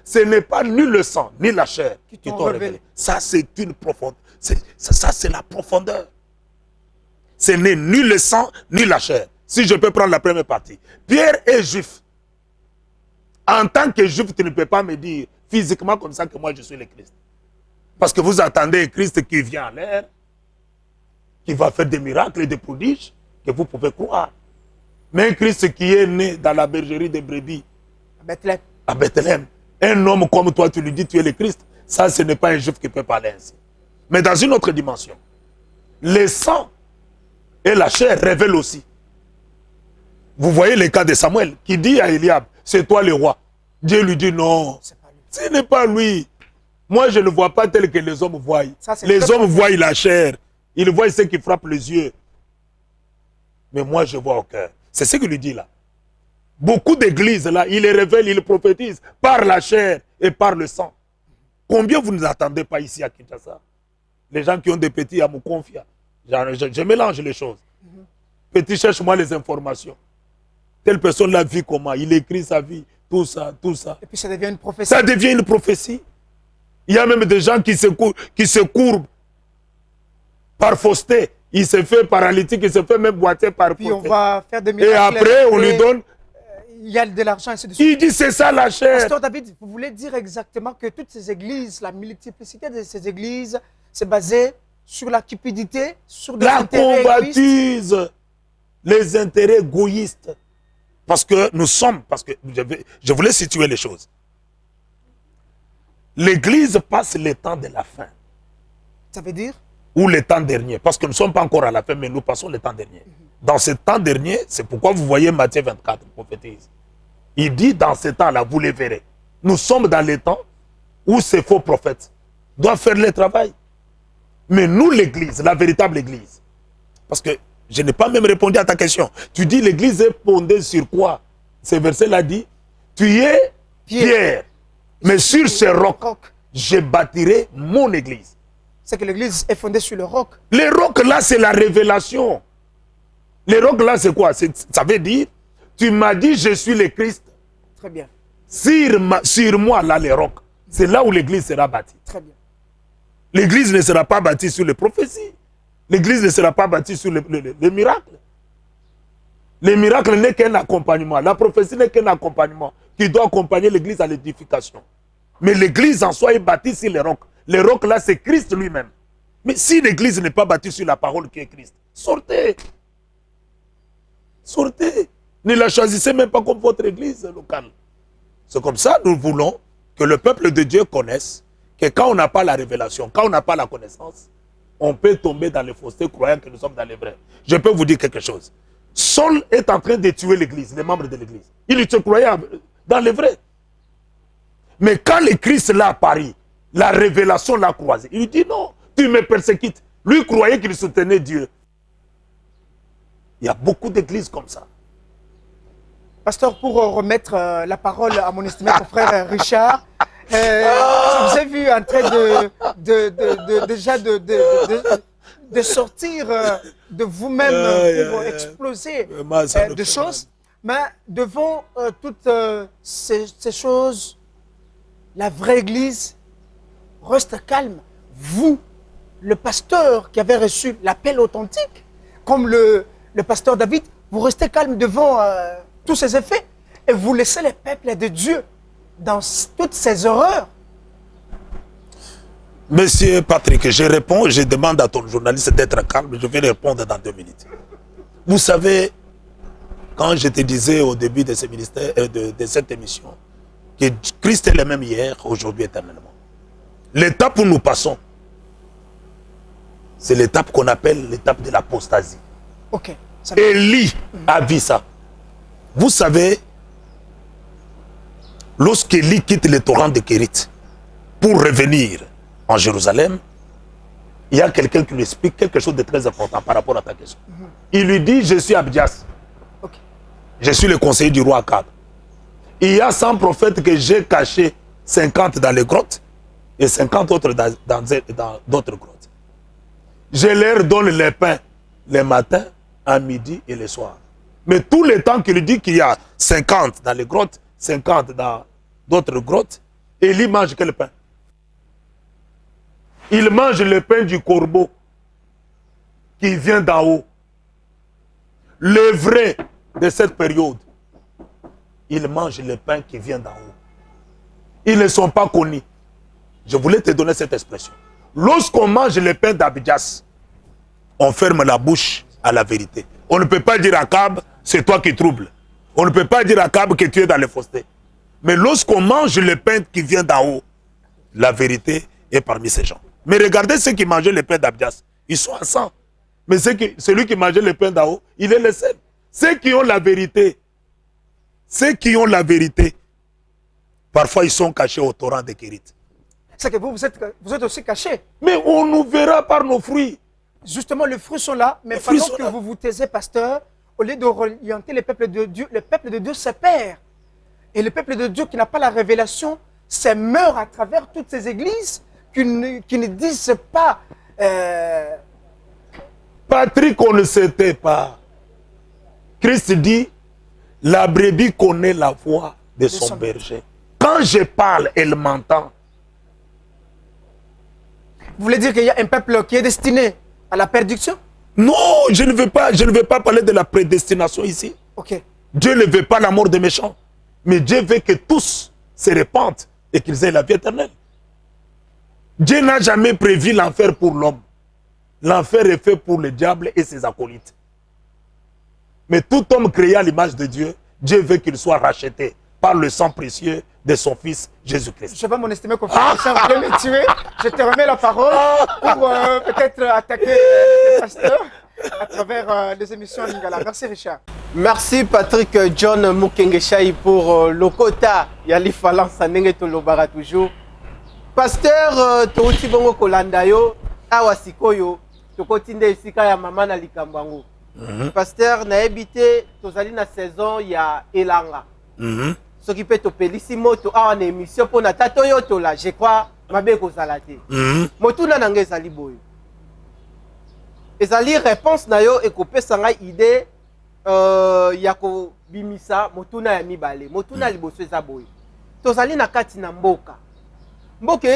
ce n'est pas ni le sang, ni la chair qui t'ont révélé. Ça, c'est une profondeur. Ça, c'est la profondeur. Ce n'est ni le sang, ni la chair. Si je peux prendre la première partie. Pierre est juif. En tant que juif, tu ne peux pas me dire physiquement comme ça que moi, je suis le Christ. Parce que vous attendez un Christ qui vient en l'air, qui va faire des miracles et des prodiges, que vous pouvez croire. Mais un Christ qui est né dans la bergerie des brebis, à Bethléem, un homme comme toi, tu lui dis tu es le Christ, ça ce n'est pas un juif qui peut parler ainsi. Mais dans une autre dimension, le sang et la chair révèlent aussi. Vous voyez le cas de Samuel qui dit à Eliab, c'est toi le roi. Dieu lui dit non, ce n'est pas lui. Moi je ne vois pas tel que les hommes voient. Les hommes voient la chair, ils voient ce qui frappe les yeux. Mais moi je vois au cœur. C'est ce qu'il lui dit là. Beaucoup d'églises là, il les révèlent, ils prophétisent par la chair et par le sang. Combien vous ne nous attendez pas ici à Kinshasa? Les gens qui ont des petits à me confier. Je mélange les choses. Petit, cherche-moi les informations. Telle personne la vit comment? Il écrit sa vie, tout ça, tout ça. Et puis ça devient une prophétie. Ça devient une prophétie. Il y a même des gens qui se courbent par fausseté. Il se fait paralytique, il se fait même boiter par fausseté. Puis on va faire des miracles. Et après, on lui donne... Il y a de l'argent, ainsi de suite. Il dit c'est ça la chair. Pasteur David, vous voulez dire exactement que toutes ces églises, la multiplicité de ces églises, c'est basé sur la cupidité, sur des intérêts convoitise, égoïstes. Les intérêts égoïstes. Parce que nous sommes, parce que je voulais situer les choses. L'église passe le temps de la fin. Ça veut dire? Ou le temps dernier. Parce que nous ne sommes pas encore à la fin, mais nous passons le temps dernier. Dans ce temps dernier, c'est pourquoi vous voyez Matthieu 24 prophétise. Il dit dans ce temps-là, vous les verrez. Nous sommes dans les temps où ces faux prophètes doivent faire le travail. Mais nous, l'église, la véritable église, parce que je n'ai pas même répondu à ta question. Tu dis l'église est fondée sur quoi? Ce verset-là dit, tu es Pierre, mais sur ce roc, je bâtirai mon église. C'est que l'église est fondée sur le roc. Le roc là, c'est la révélation. Le roc là, c'est quoi? Ça veut dire, tu m'as dit, je suis le Christ. Très bien. Sur moi, là, le roc, c'est là où l'église sera bâtie. Très bien. L'église ne sera pas bâtie sur les prophéties. L'église ne sera pas bâtie sur les miracles. Les miracles n'est qu'un accompagnement. La prophétie n'est qu'un accompagnement qui doit accompagner l'église à l'édification. Mais l'église en soi est bâtie sur les rocs. Le roc là, c'est Christ lui-même. Mais si l'église n'est pas bâtie sur la parole qui est Christ, sortez. Sortez. Ne la choisissez même pas comme votre église locale. C'est comme ça nous voulons que le peuple de Dieu connaisse que quand on n'a pas la révélation, quand on n'a pas la connaissance, on peut tomber dans les faussetés croyant que nous sommes dans les vrais. Je peux vous dire quelque chose. Saul est en train de tuer l'église, les membres de l'église. Il se croyait dans le vrai. Mais quand le Christ l'a apparu, la révélation l'a croisé. Il dit non, tu me persécutes. Lui croyait qu'il soutenait Dieu. Il y a beaucoup d'églises comme ça. Pasteur, pour remettre la parole à mon estimé frère Richard, je vous ai vu en train de sortir de vous-même pour exploser de choses. Mais devant toutes ces choses, la vraie Église reste calme. Vous, le pasteur qui avait reçu l'appel authentique, comme le pasteur David, vous restez calme devant tous ces effets et vous laissez le peuple de Dieu dans toutes ces horreurs. Monsieur Patrick, je réponds, je demande à ton journaliste d'être calme, je vais répondre dans 2 minutes. Vous savez, quand je te disais au début de, ce ministère, de cette émission, que Christ est le même hier, aujourd'hui, éternellement. L'étape où nous passons, c'est l'étape qu'on appelle l'étape de l'apostasie. Ok. Élie a vu ça. Vous savez, lorsqu'Élie quitte le torrent de Kérit pour revenir en Jérusalem, il y a quelqu'un qui lui explique quelque chose de très important par rapport à ta question. Il lui dit, je suis Abdias. Okay. Je suis le conseiller du roi Akab. Il y a 100 prophètes que j'ai cachés, 50 dans les grottes et 50 autres dans d'autres grottes. Je leur donne le pain le matin, à midi et le soir. Mais tout le temps qu'il dit qu'il y a 50 dans les grottes, 50 dans d'autres grottes, Élie mange quel pain? Il mange le pain du corbeau qui vient d'en haut. Les vrais de cette période, ils mangent le pain qui vient d'en haut. Ils ne sont pas connus. Je voulais te donner cette expression. Lorsqu'on mange le pain d'Abdias, on ferme la bouche à la vérité. On ne peut pas dire à Akab, c'est toi qui troubles. On ne peut pas dire à Akab que tu es dans les faussetés. Mais lorsqu'on mange le pain qui vient d'en haut, la vérité est parmi ces gens. Mais regardez ceux qui mangeaient le pain d'Abdias. Ils sont ensemble. Mais celui qui mangeait le pain d'en haut, il est le seul. Ceux qui ont la vérité, parfois ils sont cachés au torrent de Kérit. C'est que vous êtes aussi cachés. Mais on nous verra par nos fruits. Justement, les fruits sont là, mais pendant que vous vous taisez, pasteur, au lieu d'orienter le peuple de Dieu se perd. Et le peuple de Dieu qui n'a pas la révélation se meurt à travers toutes ces églises qui ne disent pas... Patrick, on ne s'était pas. Christ dit, la brebis connaît la voix de son berger. Quand je parle, elle m'entend. Vous voulez dire qu'il y a un peuple qui est destiné à la perdition? Non, je ne veux pas parler de la prédestination ici. Ok. Dieu ne veut pas la mort des méchants. Mais Dieu veut que tous se répandent et qu'ils aient la vie éternelle. Dieu n'a jamais prévu l'enfer pour l'homme. L'enfer est fait pour le diable et ses acolytes. Mais tout homme créé à l'image de Dieu, Dieu veut qu'il soit racheté par le sang précieux de son Fils Jésus-Christ. Je ne sais pas mon estimé confrère, vous voulez me tuer. Je te remets la parole pour peut-être attaquer le pasteur à travers les émissions Lingala. Merci Richard. Merci Patrick John Mukengeshaï pour le quota. Yali Falance Nenge Tolobara toujours. Pasteur Touti Bongo Kolandayo, Awasikoyo, Tokotinde Esika ya mama na likambango. Pasteur na habité tozali na saison ya elanga. Ce qui peut te pelisi moto a en émission pour na tato yoto là, je crois mabe ko zalate. Motuna na ngezali boyo. Ezali réponse na yo ekopesa nga idée ya ko bimisa motuna ya mibale. Motuna liboso eza boyo. Tozali na kati na mboka. Mboka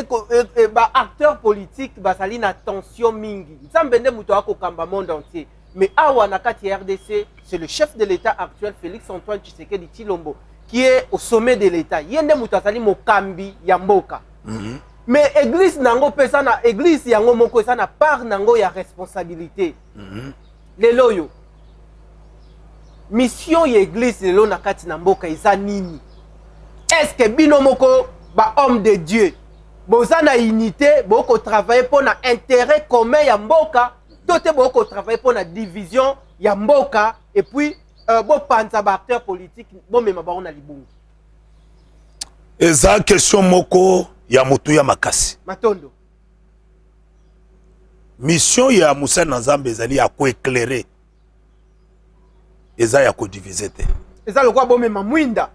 ba acteur politique bazali na tension mingi. Nzambende muto akokamba monde entier. Mais awa na kati RDC, c'est le chef de l'État actuel Félix Antoine Tshisekedi Tshilombo qui est au sommet de l'État. Yende muto azali mokambi ya mboka. Mais église nango pesa na église yango moko esa na part nango ya responsabilité. Lelo yo. Mission ya église lelo na kati na mboka eza nini? Est-ce que bino moko ba homme de Dieu boza na unité boko travailler pour na intérêt commun ya mboka, tote boko travailler pour na division ya mboka et puis Bon panza ba acteur politique bon même ba on a libungu. Eza question moko ya motu ya makasi. Matondo. Mission ya Moussa Nzambe ezali ya ko éclairer. Eza ya ko diviser te. Eza le quoi bon même mwinda.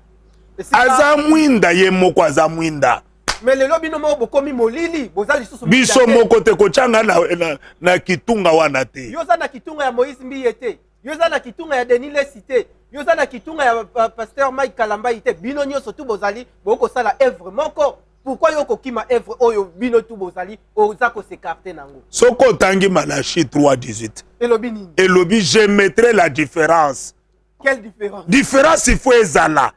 Aza mwinda ye moko aza mwinda. Mais le lobby no mo bokomi molili boza lisusu biso moko te kochanga na kitunga wana te. Yo za na kitunga ya Moïse Mbiyete. Yo za na kitunga ya Denis Lesité. Yo za na kitunga ya pasteur Mike Kalamba ite. Bino nyoso tu bozali boko sala œuvre moko. Pourquoi yo kokima œuvre oyo bino tu bozali oza ko s'écarter nango. Soko tangi Malachi 3:18. Elobi nini? Elobi je mettrai la différence. Quelle différence? Différence il faut ezala.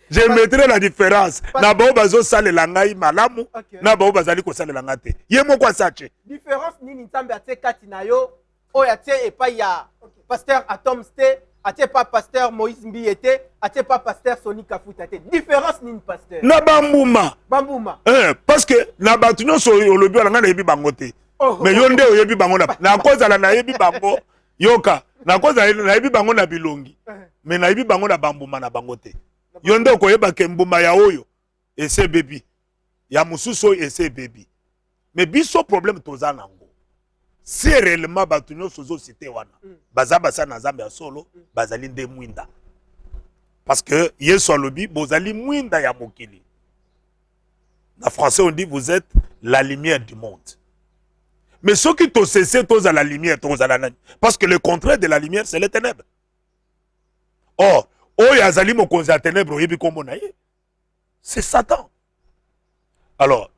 Je mettrai la différence. Na bao bazo salela ngai malamu, na bao bazali ko salela ngate. Ye moko asache. Différence nini ntambe ate kati na yo oyo ate epa ya pasteur Atom Ste, ate pas pasteur Moïse Mbiyete, ate pas pasteur Soni Kafuta te. Différence nini pasteur? Na bambuma. Bambuma. Parce que na batu nyonso olobi ala na yebi bango te. Mais yo nde oyebi bango na kozala na yebi bango yoka. Na kozala na yebi bango na bilongi. Mais na yebi bango na bambuma na bango te. Yonde okoyeba ke mbuma ya oyo ese baby ya mususu ese baby mais biso problème toza nango si réellement batu nyonso zo cité wana baza basa na Nzambe ya solo bazali nde mwinda parce que Yesu alobi bozali mwinda ya mokili na français on dit vous êtes la lumière du monde mais ceux qui to cessé toza la lumière toza la nani parce que le contraire de la lumière c'est les ténèbres. Or oyo azali mokonzi ya ténèbre oyebi kombo na ye c'est Satan. Alors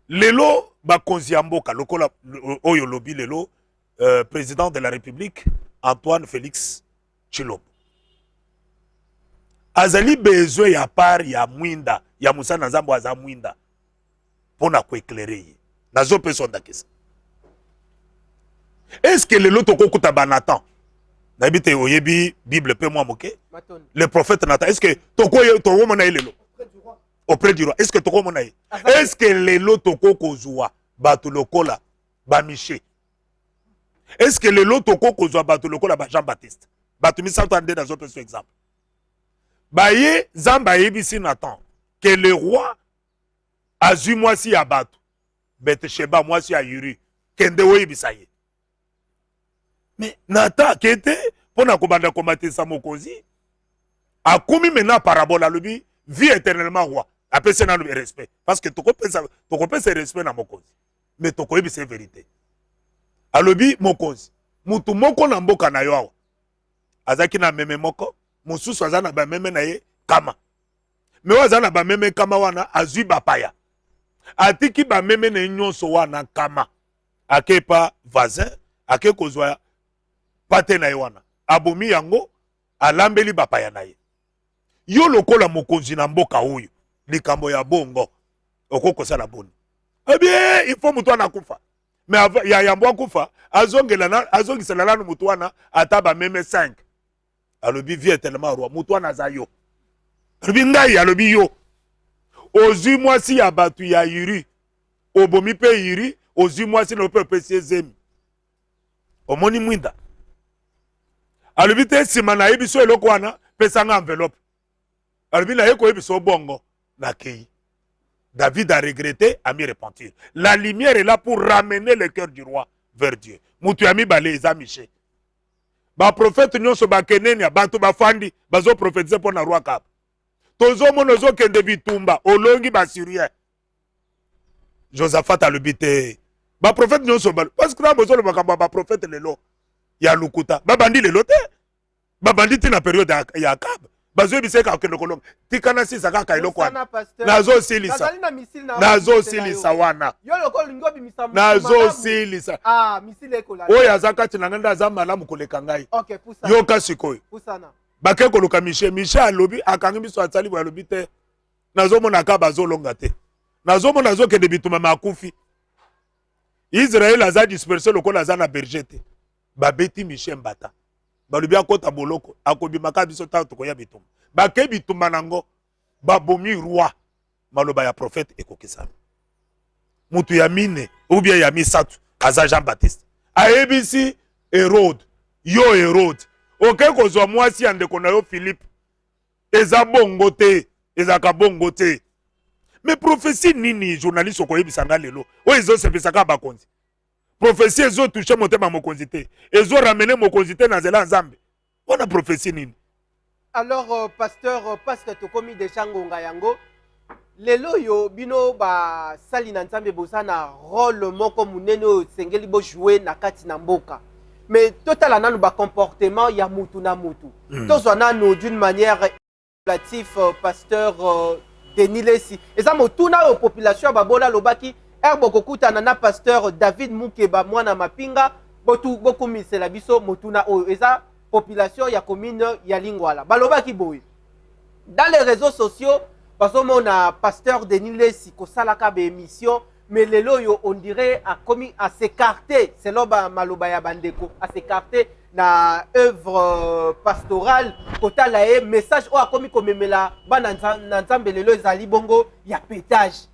lelo bakonzi ya mboka lokola oyo lobi lelo président de la République Antoine Félix Tshilombo azali besoin ya part ya mwinda ya Moussa Nzambe aza mwinda pona ko éclairer ye nazo peso ndakisa. Est-ce que lelo tokokuta ba Nathan Nabite oyebi Bible pe moi moke. Le prophète Nathan. Est-ce que toko mona lelo auprès du roi? Est-ce que toko mona? Est-ce que lelo toko kozwa batu lokola ba Miché? Est-ce que lelo toko kozwa batu lokola ba Jean-Baptiste? Batu misato ande dans autre exemple. Baye Zamba yebisi Nathan que le roi azu mwasi ya batu. Betsheba mwasi ya Uri. Kende oyebisa ye. Mais Nathan qui était pour na komanda komatisa mokonzi akumi mena parabole alobi vie éternellement roi après c'est le respect parce que toko pesa respect na mokonzi mais toko yebi c'est vérité alobi mokonzi mutu moko na mboka na yo awa azaki na meme moko mususu azana ba meme na ye kama mais azana ba meme kama wana azui bapaya atiki ba meme na nyonso wana kama akepa voisin ake kozwa pate na wana abomi yango alambeli bapaya na ye yo lokola mokonzi na mboka oyo likambo ya bongo okoko sala boni bien il faut mutu wana kufa mais ya yambo akufa azongisela nanu mutu wana ataba meme 5 alobi vie tellement roi mutu wana za yo alobi ngai alobi yo ozwi mwasi ya batu ya Uri obomi pe Uri ozwi mwasi na pe pesi ezemi omoni mwinda alobi te sima na yebiso eloko wana pesanga enveloppe alobi na yeko yebiso bongo na kei. David a regretté, a mis repentir. La lumière est là pour ramener le cœur du roi vers Dieu. Mutu yami bale eza miché. Ba prophète nyonso ba kenenya bantu ba fandi bazo prophétiser pour na roi Kab. Tozo monozo kende bitumba olongi ba Syrien. Josaphat a le bité. Ba prophète nyonso ba parce que na bozo le makamba ba prophète lelo ya lukuta. Ba bandi lelo te. Ba bandi tina période ya Kab. Bazo biseka okende kolonga. Tikana sisa kaka iloko wana. Nazo silisa. Nazo silisa wana. Nazo silisa. Ah, misile ekola. Oya zakati nanganda za malamu koleka ngai. Okay, pusana. Yoka sikoyo. Pusana. Bake koluka Michel alobi akangi biso atali bo alobi te. Nazo mona ka bazo longa te. Nazo mona zo kende bituma makufi. Israël aza dispersé lokola za na berger te. Babeti Michel Mbata. Balubi akota boloko akobimaka biso ta tokoya bituma bake bituma nango babomi roi maloba ya prophète ekokisami mutu ya mine ou bien ya misatu aza Jean-Baptiste ayebisi Hérode yo Hérode oke kozwa mwasi ya ndeko na yo Philippe eza bongo te ezaka bongo te mais prophétie nini journaliste okoyebisa nga lelo oyo ezosepesaka bakonzi prophétie ezotouche motema mokonzi te ezoramene mokonzi te na nzela ya Nzambe mpona prophétie nini. Alors pasteur parce que tokomi deja ngonga yango lelo yo bino basali na Nzambe boza na rôle moko munene oyo sengeli bojouer na kati na mboka mais totala nanu comportement ya mutu na mutu tozwa nanu d'une manière relative pasteur Denis Lesi eza motuna oyo population babola lobaki bokokutana na pasteur David Mukeba mwana mapinga bokumisela biso motuna oyo eza population ya commune ya Lingwala balobaki boye dans les réseaux sociaux bazomona pasteur Denis Lesi kosalaka ba émission mais lelo yo on dirait a commis à s'écarter selon maloba ya bandeko à s'écarter na œuvre pastorale kotala e message o a commis komemela bana Nzambe lelo ezali bongo ya pétage.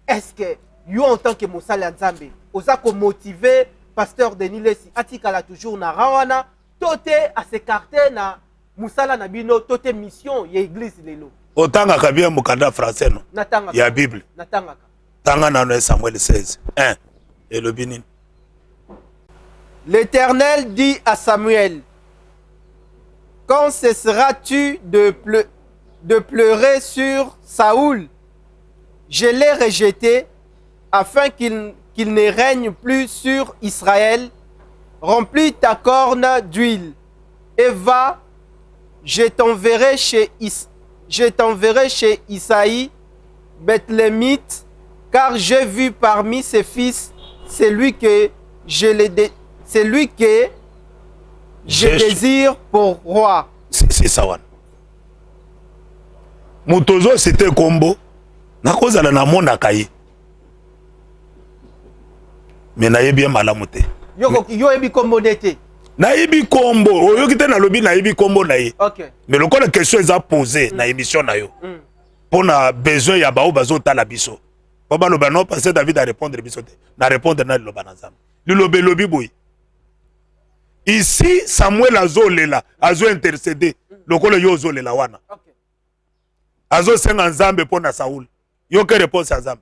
Est-ce que yo en tant que mosala Nzambe oza ko motiver pasteur Denis Lesi atikala toujours na rawana tote à s'écarter na musala na bino tote mission ya église lelo otangaka bien mokanda français no natanga ya Bible natangaka tanga na Samuel 16 1 et le binin. L'Éternel dit à Samuel: quand cesseras-tu de pleurer sur Saoul? Je l'ai rejeté afin qu'il ne règne plus sur Israël. Remplis ta corne d'huile et va, je t'enverrai chez Isaïe, Bethlémite, car j'ai vu parmi ses fils celui que je désire pour roi. C'est ça wana. Mutozo c'était combo. Nakozala na mona kaye. Mais nayebi malamu te. Yo ebi kombo nete. Nayebi kombo, oyo kite na lobi nayebi kombo na ye. OK. Mais le la question est posée na émission na yo. Pona besoin ya bao bazo tala biso. Baba loba non passer David à répondre biso te. Na répondre na loba na Nzambe. Lobi boy. Ici Samuel azolela, azo intercéder. Lokolo yo azolela wana. OK. Azo senga Nzambe pona Saoul. Yo ke réponse à Nzambe.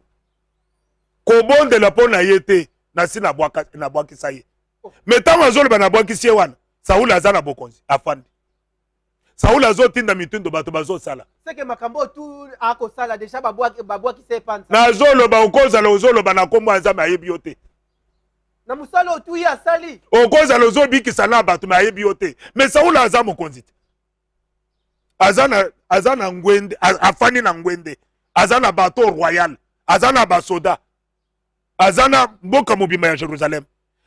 Kobonde la pona yete na si na bwaki saye. Mais tant azoloba na bwaki sie wana, Saoul azana bokonzi afandi. Saoul azotinda mitundo bato bazo sala. C'est que makambo tout ako sala déjà babwaki se panza. Na zoloba okozala ozoloba na kombo Nzambe ayebi yote. Na musalo tout ya sali. Okozala ozobikisa na bato ayebi yote. Mais Saoul aza mokonzi. Azana ngwende, afani na ngwende. Azana bateau royal, azana basoda. Azana mboka mobima ya Jérusalem.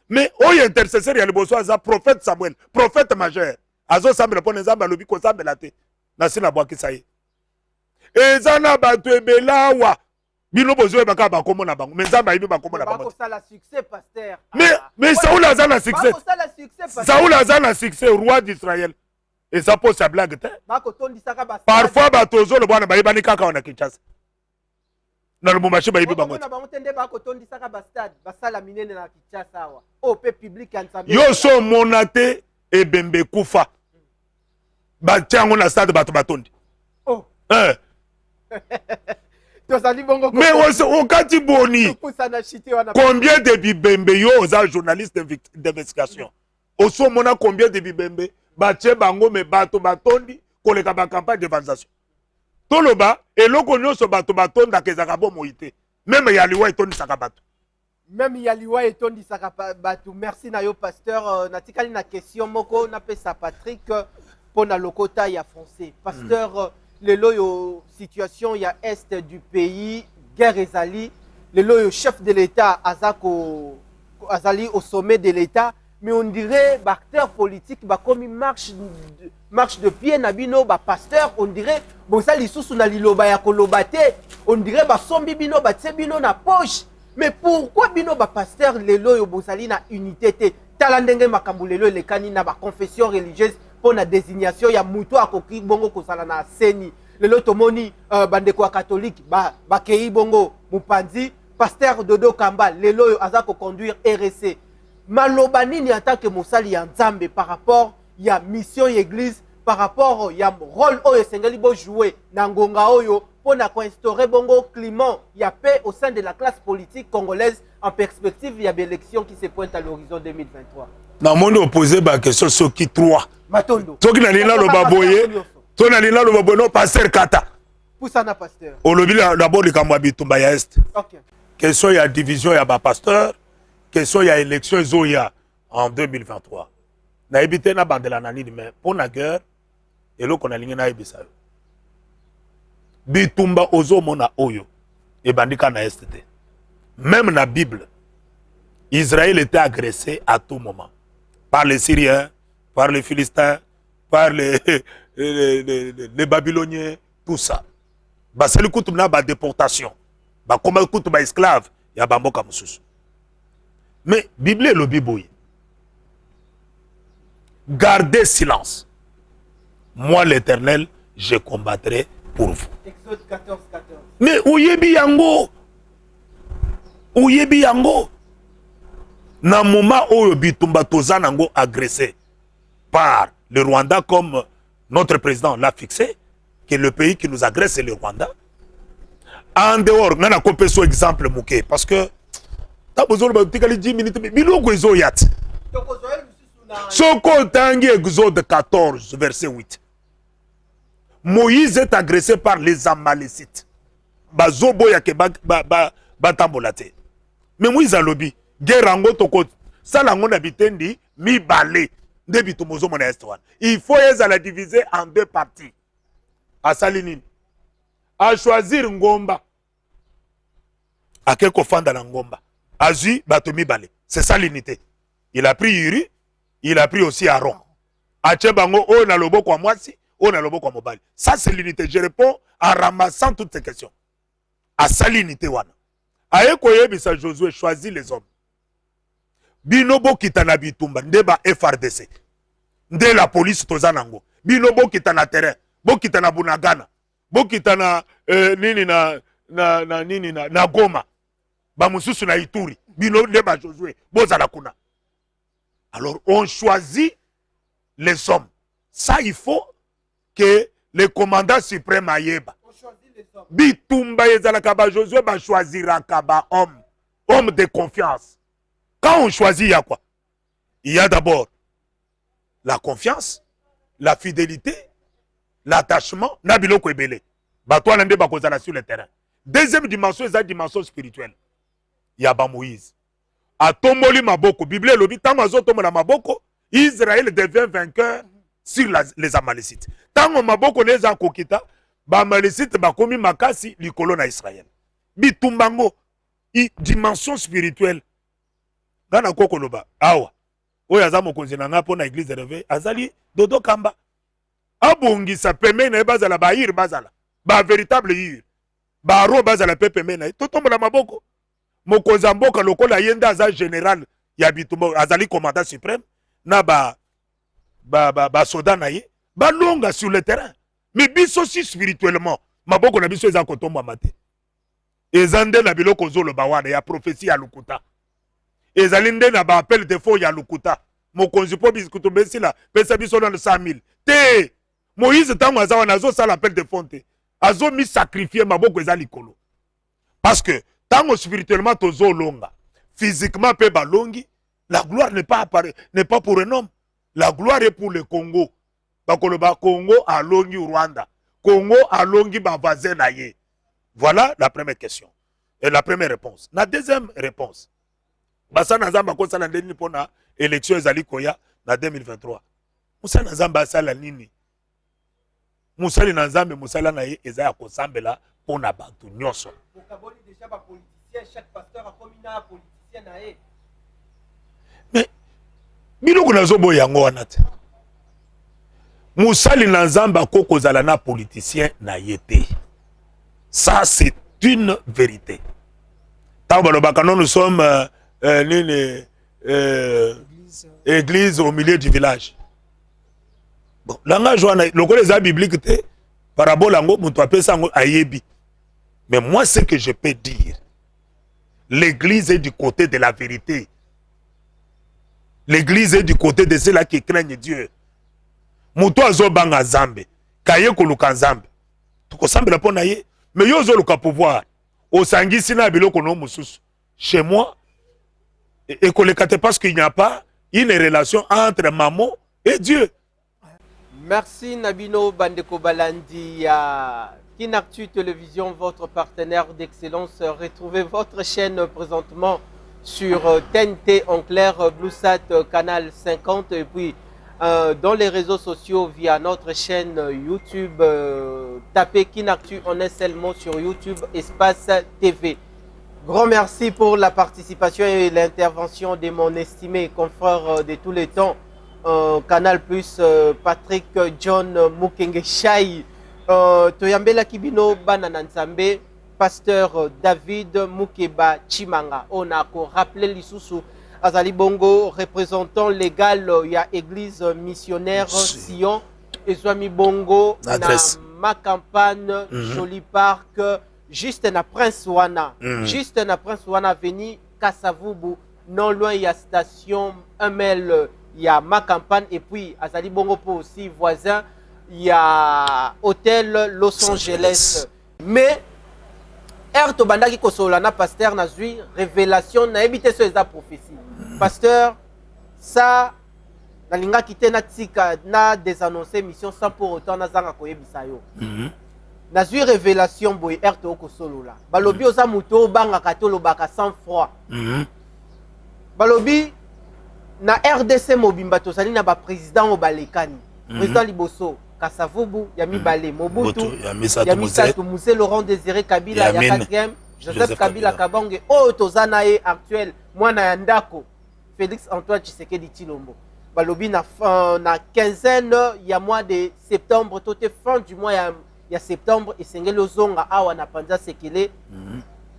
Mais oyo intercesseur ya liboso aza prophète Samuel, prophète majeur. Azo sambela pona Nzambe alobi ko sambela te. Na sina bwakisa ye. Ezana bato ebelawa. Bino bozo baka bakomo na bango. Mais Nzambe ayibi bakomo na bango. Bako sala succès pasteur. Mais Saoul azana succès. Bako sala succès pasteur. Saoul azana succès roi d'Israël. Et ça pose sa blague te. Bako tondisaka basa. Parfois bato zo le bwana bayibani kaka wana Kinshasa. Na lubumashi bayibi bango. Na bango tende bako tondisaka bastade basala minene na Kinshasa wa. O pe public ya Nzambe. Yo so monate ebembe kufa. Batiango na stade bato batondi. Oh. Mais au kati boni. Combien de bibembe yo oza journaliste d'investigation. Oso mona combien de bibembe batie bango me bato batondi koleka ba campagne d'évaluation. Toloba eloko nyonso bato batonda kezaka bo moite. Même yaliwa etondi saka bato. Même yaliwa etondi saka bato. Merci na yo pasteur natikali na question moko na pesa Patrick pour na lokota ya français. Pasteur lelo yo situation ya est du pays guerre ezali lelo yo chef de l'état azali au sommet de l'état mais on dirait acteurs politiques comme marche de pied na bino ba pasteur on dirait bosa lisusu na liloba ya kolobate on dirait ba sombi bino ba tse bino na poche mais pourquoi bino ba pasteur lelo yo bosali na unité te tala ndenge makambo lelo lekani na ba confession religieuse pour la désignation ya muto akoki bongo kozala na seni lelo tomoni bandeko catholique ba kei bongo mupanzi pasteur Dodo Kamba lelo aza ko conduire RC maloba nini en tant que mosali ya Nzambe par rapport il y a mission église par rapport il y a rôle oyo sengali bo jouer na ngonga oyo pour instaurer bongo climat il y a paix au sein de la classe politique congolaise en perspective il y a des élections qui se pointent à l'horizon 2023. Na monde opposé ba question soki 3 Matondo soki na lina lo baboye to na lina lo baboye no pasteur kata Poussana pasteur olobi d'abord likambo bitumba ya est. OK. Question ya division ya ba pasteur, question ya élection ezoya en 2023. Na ebité na bandela na nini mais pour la guerre eloko na lingi na ebisa yo. Bitumba ozo mona oyo ebandika na est te. Même na Bible, Israël était agressé à tout moment par les Syriens, par les Philistins, par les Babyloniens, tout ça. Bah c'est le coup de la déportation. Bah comme le coup de esclave, il y a bamboka mususu. Mais Bible est le biboui. Gardez silence. Moi l'Éternel, je combattrai pour vous. Exode 14, 14. Mais ouyebi yango. Ouyebi yango. Na moment où bitumba tozanango agressé par le Rwanda comme notre président l'a fixé, que le pays qui nous agresse c'est le Rwanda. En dehors, on a coupé ce exemple mouké parce que t'as besoin de 10 minutes, mais biloko ezo yat. Soko tangi Exode 14 verset 8. Moïse est agressé par les Amalécites. Bazobo yake batambolate. Mais Moïse a lobby. Gerango toko salango na bitendi mi balé de bitumozo mona estwan. Il faut la diviser en deux parties. A Salinine. A choisir ngomba. A quelque fanda na ngomba. Azu batomi balé. C'est ça l'unité. Il a pris Uri, il a pris aussi Aaron. A Tchebango o na lobo kwa mwasi, o na lobo kwa mobali. Ça c'est l'unité. Je réponds en ramassant toutes ces questions. A ça l'unité wana. A ekoye bisa Josué choisit les hommes. Binobo kitana bitumba ndeba FRDC nde la police tozanango binobo kitana terrain bo kitana bunagana bo kitana nini na Goma ba mususu na Ituri bino ndeba Josué bozala kuna. Alors on choisit les hommes. Ça il faut que le commandant suprême ayeba bitumba ezala kaba Josué ba choisira kaba homme de confiance. Quand on choisit, il y a quoi? Il y a d'abord la confiance, la fidélité, l'attachement, nabilo kwebele. Batwa nande bakozala sur le terrain. Deuxième dimension, c'est la dimension spirituelle. Il y a Moïse. A tomboli maboko, Bible lobi tango azotomola maboko, Israël devient vainqueur sur les Amalécites. Tango maboko neza kokita, ba Amalécites bakomi makasi likolo na Israël. Bitumbango, dimension spirituelle. Gana koko loba awa oyo aza mokonzi na nga pona église réveil azali dodo kamba abongisa peme na bazala ba hir bazala ba véritable hir ba ro bazala pepe mena totombola maboko mokonzi mboka lokola yenda aza général ya bitumba azali commandant suprême na ba soda na ye ba longa sur le terrain mais biso aussi spirituellement maboko na biso eza kotomba mate ezande na biloko zolo ba wana ya prophétie ya lukuta. Ezalinde na ba appel de faux ya lukuta. Mokonzi po bisikuto besila pesa biso na 100,000. Te Moïse tango azawa nazo sala appel de fonte. Azo mi sacrifier maboko ezali kolo. Parce que tango spirituellement tozo longa, physiquement pe balongi, la gloire n'est pas pour un homme. La gloire est pour le Congo. Bakolo ba Congo alongi Rwanda. Congo alongi ba voisin na ye. Voilà la première question. Et la première réponse. La deuxième réponse. Basa nazamba ko sala ndeni pona élection ezali koya na 2023. Musa nazamba sala nini? Musali nazambe musala na ye ezaya ko sambela pona bantu nyonso. Bokaboli déjà ba politicien chaque pasteur a commis na politicien na ye. Mais biloko nazobo yango wana te. Musali nazamba ko kozala na politicien na yete. Ça c'est une vérité. Nous sommes église au milieu du village. Bon, langage le biblique parabole ayebi. Mais moi ce que je peux dire, l'église est du côté de la vérité. L'église est du côté de ceux-là qui craignent Dieu. moto azobanga nzambe kaye koluka nzambe tokosambela mpo na ye mais yo ozoluka pouvoir osangisi na biloko no mosusu chez moi ekoleka te parce qu'il n'y a pas une relation entre maman et Dieu. Merci Nabino Bandeko Balandi à Kinactu Télévision, votre partenaire d'excellence. Retrouvez votre chaîne présentement sur TNT en clair, BlueSat canal 50 et puis dans les réseaux sociaux via notre chaîne YouTube. Tapez Kinactu en un seul mot sur YouTube, Espace TV. Grand merci pour la participation et l'intervention de mon estimé confrère de tous les temps. Canal Plus, Patrick John Mukengeshai, Toyambela Kibino Banananzambe, Pasteur David Mukeba Chimanga. On a rappelé l'Issoussou Azali Bongo, représentant légal, il y a Église missionnaire Sion, et Swami Bongo, ma campagne, Joli Parc, juste na Prince Wana, juste na Prince Wana veni Kasavubu, non loin il y a station 1 mail, il y a ma campagne et puis Azali Bongo pour aussi voisin, il y a hôtel Los Angeles. Mais Erto Bandaki Kosolana pasteur Nazui révélation na évité ce la prophétie. Pasteur ça na linga kité na tika na désannoncé mission sans pour autant na zanga koyebisa yo. Nazui révélation boy Erto Kosolola. Balobi oza muto banga katolo baka sans froid. Balobi na RDC mobimba tozali na ba président obalekani. Président Liboso Kasavubu ya mibale Mobutu ya Misatu Muse Laurent Désiré Kabila ya 4e Joseph Kabila Kabange o tozana e actuel mwana ya ndako Félix Antoine Tshisekedi Tshilombo. Balobi na quinzaine ya mois de septembre toté fin du mois ya septembre esengeli ozonga awa na panza sekele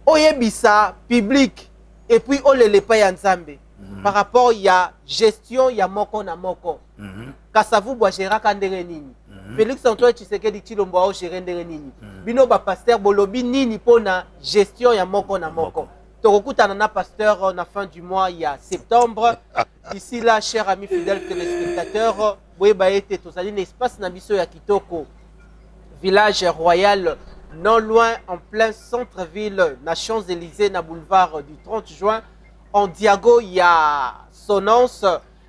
oyebisa public et puis olelepa ya nzambe par rapport ya gestion ya moko na moko Kasavubu agéraka ndenge nini Félix Antoine Tshisekedi Tshilombo a géré ndenge nini bino ba pasteur bolobi nini pona gestion ya moko na moko tokokutana na pasteur na fin du mois ya septembre. Ici là chers amis fidèles téléspectateurs boyeba ete tozali na espace na biso ya kitoko village royal non loin en plein centre-ville na Champs-Élysées na boulevard du 30 juin en diago il y a Sonance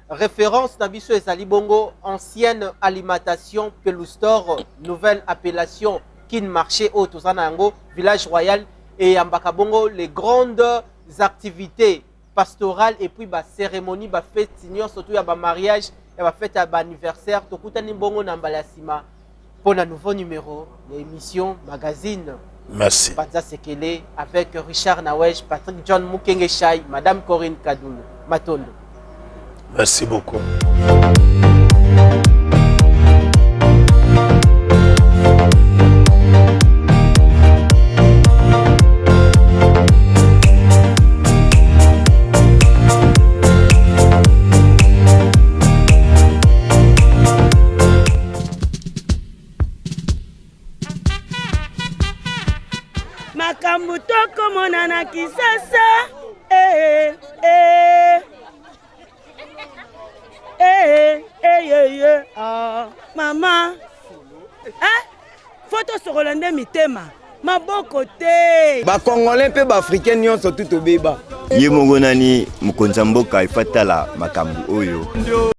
référence na biso ezali bongo ancienne alimentation Peloustor nouvelle appellation Kin Marché au tozana yango village royal et ambaka bongo les grandes activités pastorales et puis ba cérémonie ba fête senior surtout ya ba mariage ya ba fête ya ba anniversaire tokutani bongo na mbala sima pour un nouveau numéro de l'émission magazine. Merci. Panza Sekele avec Richard Nawej, Patrick John Mukengeshai, Madame Corinne Kadoul, Matondo. Merci beaucoup. Makambu toko monana kisasa mama photo sokolande mitema maboko te ba congolais pe ba africain nyonso tout obeba ye mongo nani mukonza mboka ifatala makambu oyo